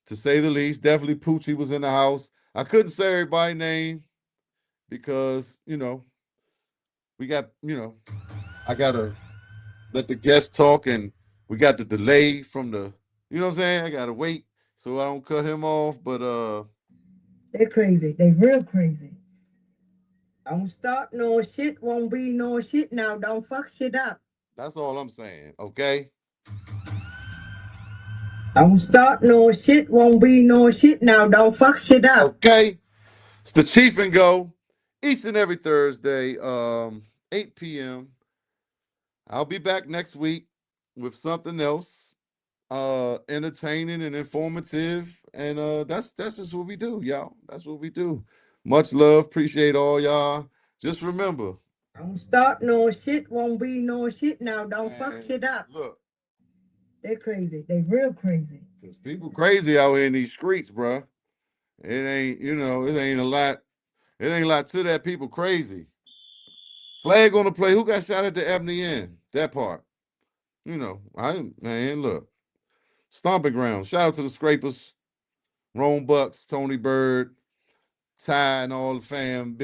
to say the least. Definitely Poochie was in the house. I couldn't say everybody's name because, we got, I gotta let the guests talk and we got the delay from the, you know what I'm saying? I gotta wait so I don't cut him off. But They crazy. They real crazy. Don't start no shit, won't be no shit now. Don't fuck shit up. that's all I'm saying. Okay. Don't start no shit, won't be no shit now. Don't fuck shit up. Okay. It's the Chief and Go each and every Thursday, 8 p.m. I'll be back next week with something else, entertaining and informative, and that's just what we do, y'all. That's what we do. Much love, appreciate all y'all. Just remember, Don't start no shit, won't be no shit now. Don't fuck man, shit up. look, They crazy. They real crazy. 'cause people crazy out here in these streets, bruh. It ain't, it ain't a lot. It ain't a lot to that. People crazy. Flag on the play. Who got shot at the Ebony Inn? That part. Man, look. Stomping ground. Shout out to the Scrapers, Rome Bucks, Tony Bird, Ty, and all the fam.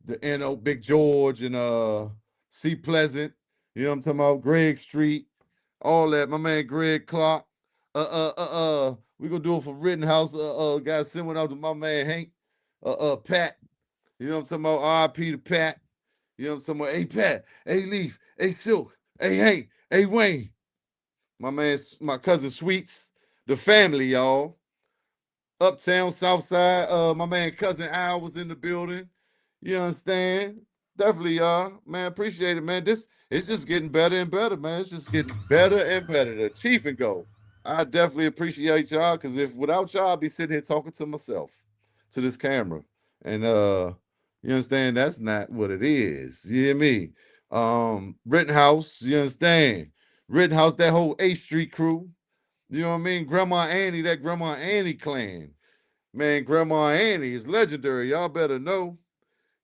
The NO, Big George, and C Pleasant. You know what I'm talking about? Greg Street, all that. My man Greg Clark. We gonna do it for Rittenhouse. Guys, send one out to my man Hank. Pat. You know what I'm talking about? R.I.P. to Pat. You know what I'm talking about? Hey Pat, hey Leaf, hey Silk, hey Hank, hey Wayne. My cousin Sweets, the family, y'all. Uptown, South Side. My man cousin Al was in the building. You understand? Definitely, y'all. Man, appreciate it, man. This it's just getting better and better, man. It's just getting better and better. The Chief and Go. I definitely appreciate y'all because if without y'all, I'd be sitting here talking to myself, to this camera. And you understand that's not what it is. You hear me? Rittenhouse, you understand? Rittenhouse, that whole 8th Street crew. You know what I mean? Grandma Annie, that Grandma Annie clan. Man, Grandma Annie is legendary. Y'all better know.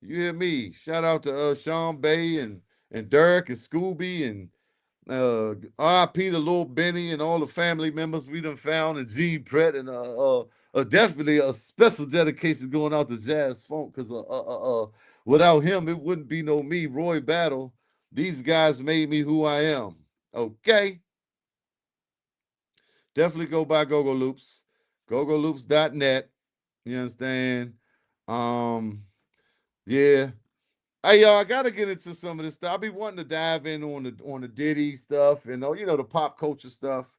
You hear me? Shout out to Sean Bay and Derek and Scooby and R.I.P. to Lil Benny and all the family members we done found and Gene Pratt and definitely a special dedication going out to Jazz Funk because without him it wouldn't be no me, Roy Battle. These guys made me who I am. Okay, definitely go by GoGo Loops, gogoloops.net. You understand? Um, yeah. Hey y'all, I gotta get into some of this stuff. I be wanting to dive in on the Diddy stuff and the pop culture stuff.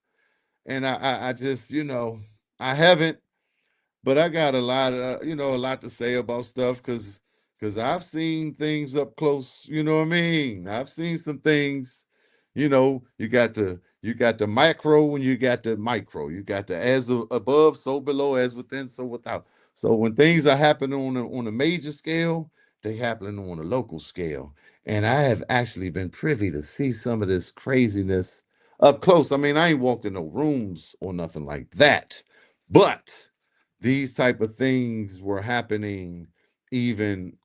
And I just, I haven't, but I got a lot of a lot to say about stuff because I've seen things up close. You know what I mean? I've seen some things. You got the macro and you got the micro. You got the as above, so below, as within, so without. So when things are happening on a major scale, they happening on a local scale. And I have actually been privy to see some of this craziness up close. I mean, I ain't walked in no rooms or nothing like that, but these type of things were happening even,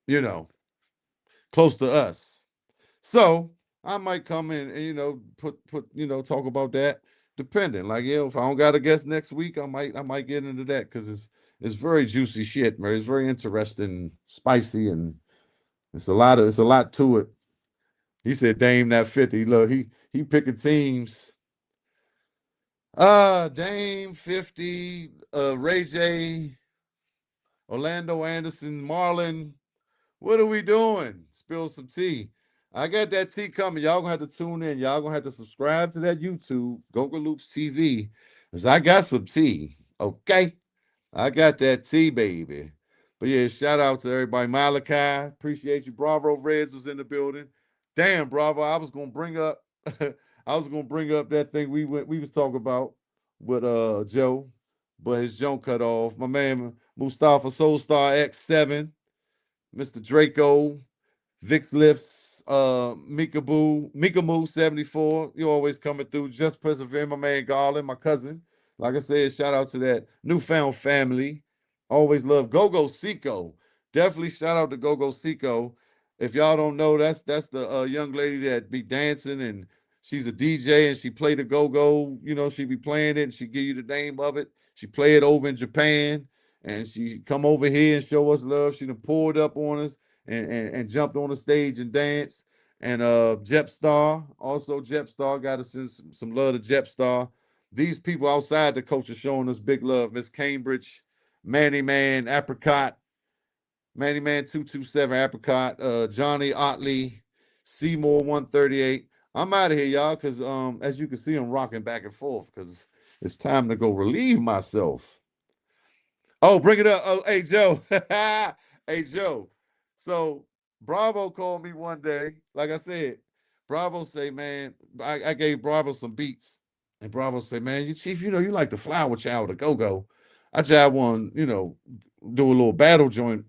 you know, close to us. So I might come in and put talk about that. Depending, like if I don't got a guest next week, I might get into that because it's very juicy shit, man. It's very interesting, spicy, and it's a lot to it. He said Dame that 50. Look, he picking teams. Dame 50, Ray J, Orlando Anderson, Marlon. What are we doing? Spill some tea. I got that tea coming. Y'all gonna have to tune in. Y'all gonna have to subscribe to that YouTube, GoGo Loops TV. Cause I got some tea. Okay. I got that tea, baby. But yeah, shout out to everybody. Malachi, appreciate you. Bravo Reds was in the building. Damn, Bravo. I was gonna bring up I was gonna bring up that thing we was talking about with Joe, but his junk cut off. My man Mustafa Soulstar X7, Mr. Draco, Vix Lifts, Mika Moo 74. You always coming through. Just persevere, my man Garland, my cousin. Like I said, shout out to that newfound family. Always love GoGo Seco. Definitely shout out to GoGo Seco. If y'all don't know, that's the young lady that be dancing and she's a DJ and she play the go-go. You know, she be playing it and she give you the name of it. She play it over in Japan and she come over here and show us love. She done pulled up on us and jumped on the stage and danced. And Jep Star, also Jep Star, got to send some love to Jep Star. These people outside the coach are showing us big love. Miss Cambridge, Manny Man, Apricot, Manny Man 227, Apricot, Johnny Otley, Seymour 138. I'm out of here, y'all, because as you can see, I'm rocking back and forth because it's time to go relieve myself. Oh, bring it up. Oh, hey, Joe. Hey, Joe. So Bravo called me one day. Like I said, Bravo say, man, I gave Bravo some beats. And Bravo say, man, you Chief, you like the flower child, the go-go. I just want, do a little battle joint.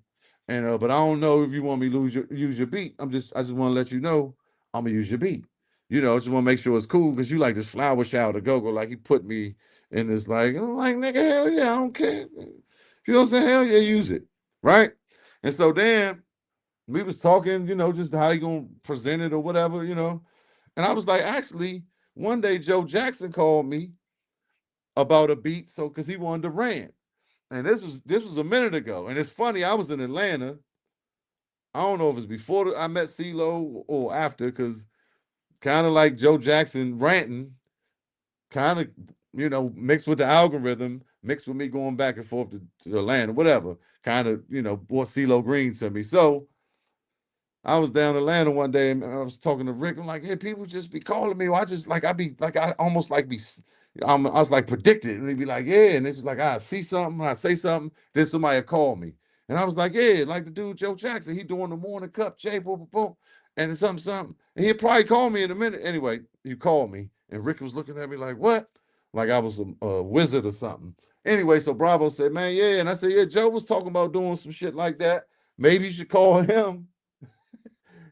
And but I don't know if you want me to use your beat. I just want to let you know I'm gonna use your beat. I just want to make sure it's cool because you like this flower child, the go-go. Like he put me in this, like, I'm like, nigga, hell yeah, I don't care. You know what I'm saying? Hell yeah, use it. Right? And so then we was talking, just how you gonna present it or whatever. And I was like, actually, one day Joe Jackson called me about a beat, so because he wanted to rant. And this was a minute ago. And it's funny, I was in Atlanta. I don't know if it's before I met CeeLo or after, because kind of like Joe Jackson ranting, kind of, mixed with the algorithm, mixed with me going back and forth to Atlanta, whatever, kind of, brought CeeLo Green to me. So I was down in Atlanta one day and I was talking to Rick. I'm like, hey, people just be calling me. Or I just like, I be like, I almost like I was like predicted. And they'd be like, yeah. And it's just like, I see something, I say something, then somebody would call me. And I was like, yeah, like the dude Joe Jackson, he doing the morning cup, J.A.B, boom, boom, boom. And it's something. And he'll probably call me in a minute. Anyway, you called me. And Rick was looking at me like, what? Like I was a wizard or something. Anyway, so Bravo said, man, yeah. And I said, yeah, Joe was talking about doing some shit like that. Maybe you should call him.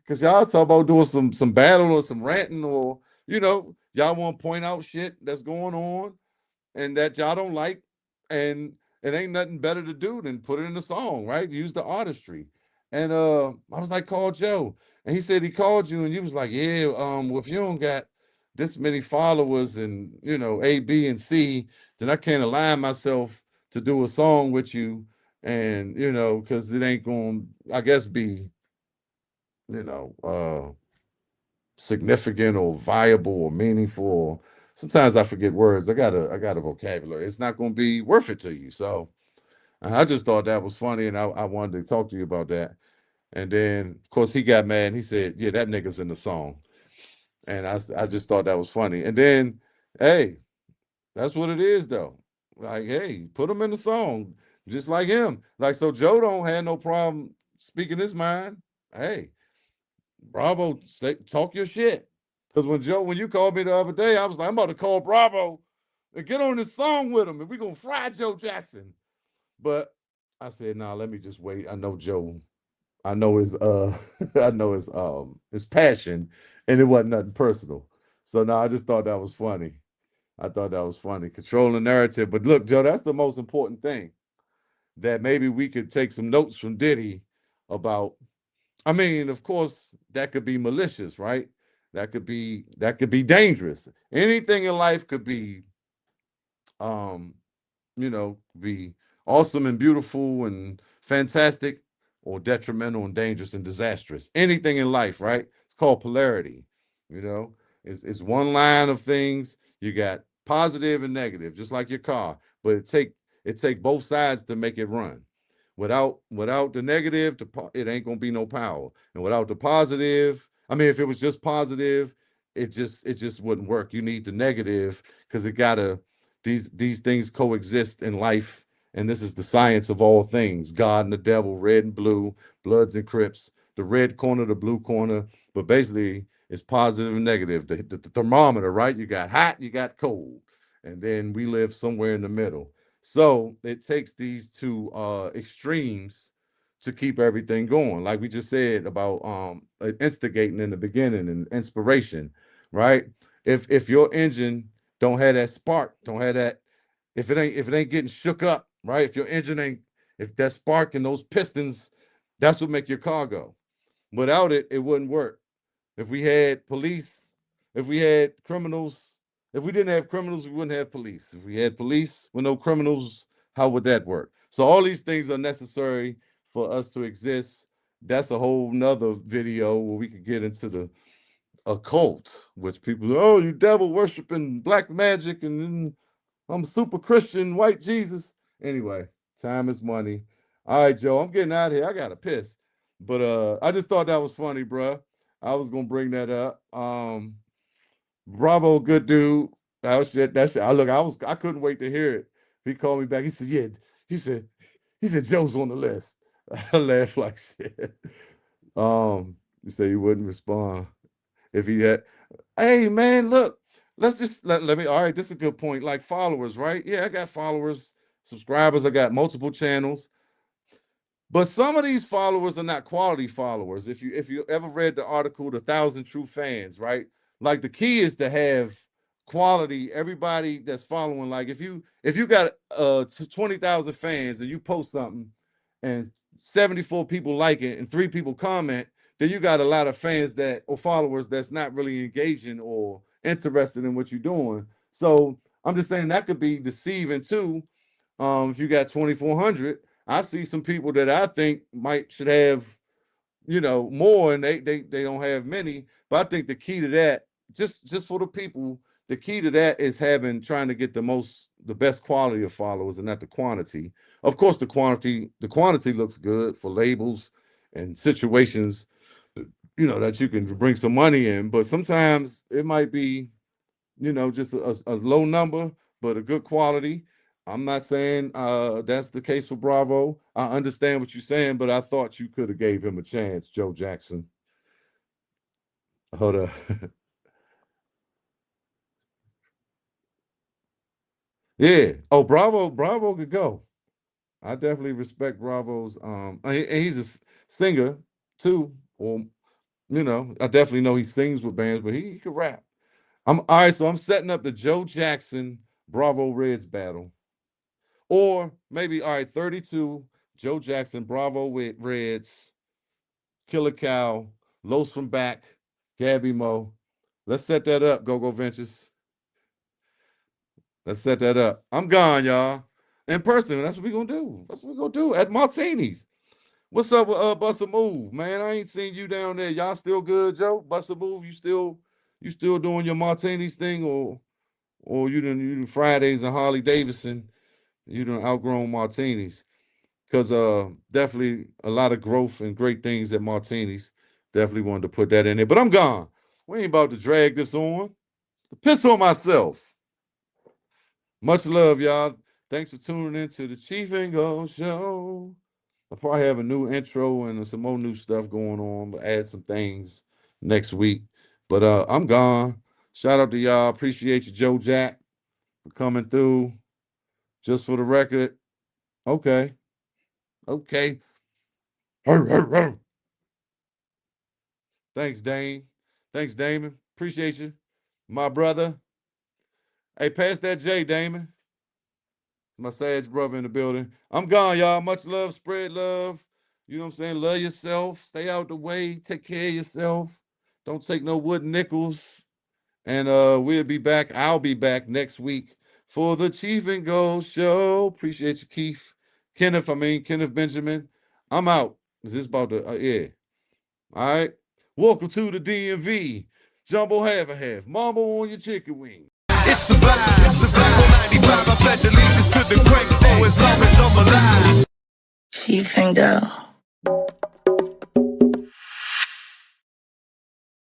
Cause y'all talk about doing some battle or some ranting or y'all want to point out shit that's going on and that y'all don't like, and it ain't nothing better to do than put it in the song, right? Use the artistry. And I was like, call Joe, and he said he called you, and you was like, yeah, well, if you don't got this many followers and A, B, and C, then I can't align myself to do a song with you, and because it ain't gonna, I guess, be you know, significant or viable or meaningful. Or sometimes I forget words. I got a vocabulary. It's not going to be worth it to you. So, and I just thought that was funny, and I wanted to talk to you about that. And then, of course, he got mad. And he said, "Yeah, that nigga's in the song," and I just thought that was funny. And then, hey, that's what it is, though. Like, hey, put him in the song, just like him. Like, so Joe don't have no problem speaking his mind. Hey, Bravo, talk your shit. Because when you called me the other day, I was like, I'm about to call Bravo and get on this song with him, and we gonna fry Joe Jackson. But I said, nah, let me just wait. I know Joe. I know his I know his passion, and it wasn't nothing personal. So now I just thought that was funny. I thought that was funny. Controlling the narrative. But look, Joe, that's the most important thing. That maybe we could take some notes from Diddy about. I mean, of course, that could be malicious, right? That could be dangerous. Anything in life could um, be awesome and beautiful and fantastic, or detrimental and dangerous and disastrous. Anything in life, right? It's called polarity. You know, it's one line of things. You got positive and negative, just like your car. But it take both sides to make it run. Without the negative, it ain't gonna be no power. And without the positive, I mean, if it was just positive, it just wouldn't work. You need the negative because it gotta these things coexist in life. And this is the science of all things: God and the devil, red and blue, Bloods and Crips, the red corner, the blue corner. But basically, it's positive and negative. The thermometer, right? You got hot, you got cold, and then we live somewhere in the middle. So it takes these two extremes to keep everything going. Like we just said about instigating in the beginning and inspiration, right? If your engine don't have that spark, don't have that, if it ain't getting shook up, right? If your engine ain't, if that spark and those pistons, that's what make your car go. Without it, it wouldn't work. If we had police, if we had criminals, if we didn't have criminals, we wouldn't have police. If we had police with no criminals, how would that work? So all these things are necessary for us to exist. That's a whole nother video where we could get into the occult, which people, oh, you devil worshiping black magic, and then I'm super Christian, white Jesus. Anyway, time is money. All right, Joe, I'm getting out of here. I got to piss. But I just thought that was funny, bro. I was gonna bring that up. Bravo, good dude. That shit. I couldn't wait to hear it. He called me back. He said, yeah. He said, Joe's on the list. I laughed like shit. He said he wouldn't respond if he had. Hey man, look, let's just let me. All right, this is a good point. Like followers, right? Yeah, I got followers, subscribers. I got multiple channels. But some of these followers are not quality followers. If you ever read the article, The 1,000 True Fans, right? Like the key is to have quality. Everybody that's following, like if you got 20,000 fans and you post something and 74 people like it and 3 people comment, then you got a lot of fans that or followers that's not really engaging or interested in what you're doing. So I'm just saying that could be deceiving too. If you got 2,400, I see some people that I think should have, more, and they don't have many. But I think the key to that, just for the people, the key to that is trying to get the best quality of followers and not the quantity. Of course, the quantity looks good for labels and situations, that you can bring some money in. But sometimes it might be, just a low number, but a good quality. I'm not saying that's the case for Bravo. I understand what you're saying, but I thought you could have gave him a chance, Joe Jackson. Hold up. Yeah. Oh, Bravo could go. I definitely respect Bravo's. And he's a singer too, or I definitely know he sings with bands, but he could rap. I'm all right. So I'm setting up the Joe Jackson Bravo Reds battle. Or maybe, all right, 32, Joe Jackson, Bravo with Reds, Killer Cow, Los from Back, Gabby Mo. Let's set that up, GoGo Ventures. Let's set that up. I'm gone, y'all. In person, that's what we're going to do. That's what we're going to do at Martini's. What's up with Bust a Move, man? I ain't seen you down there. Y'all still good, Joe? Bust a Move, you still doing your Martinis thing, or you Fridays and Harley Davidson, you done outgrown Martinis? Because definitely a lot of growth and great things at Martini's. Definitely wanted to put that in there. But I'm gone. We ain't about to drag this on. Piss on myself. Much love, y'all. Thanks for tuning in to the Cheef and Go Show. I'll probably have a new intro and some more new stuff going on, but add some things next week. But I'm gone. Shout out to y'all. Appreciate you, Joe Jack, for coming through. Just for the record. Okay. Okay. Thanks, Dane. Thanks, Damon. Appreciate you, my brother. Hey, pass that J, Damon. My Sage brother in the building. I'm gone, y'all. Much love. Spread love. You know what I'm saying? Love yourself. Stay out the way. Take care of yourself. Don't take no wooden nickels. And we'll be back. I'll be back next week for the Cheef and Go Show. Appreciate you, Keith. Kenneth Benjamin. I'm out. Is this about to, yeah. All right. Welcome to the DMV. Jumbo half a half. Mambo on your chicken wing. It's a vibe. 5, I pledge allegiance to the great for as long as I'm alive. Cheef and Go.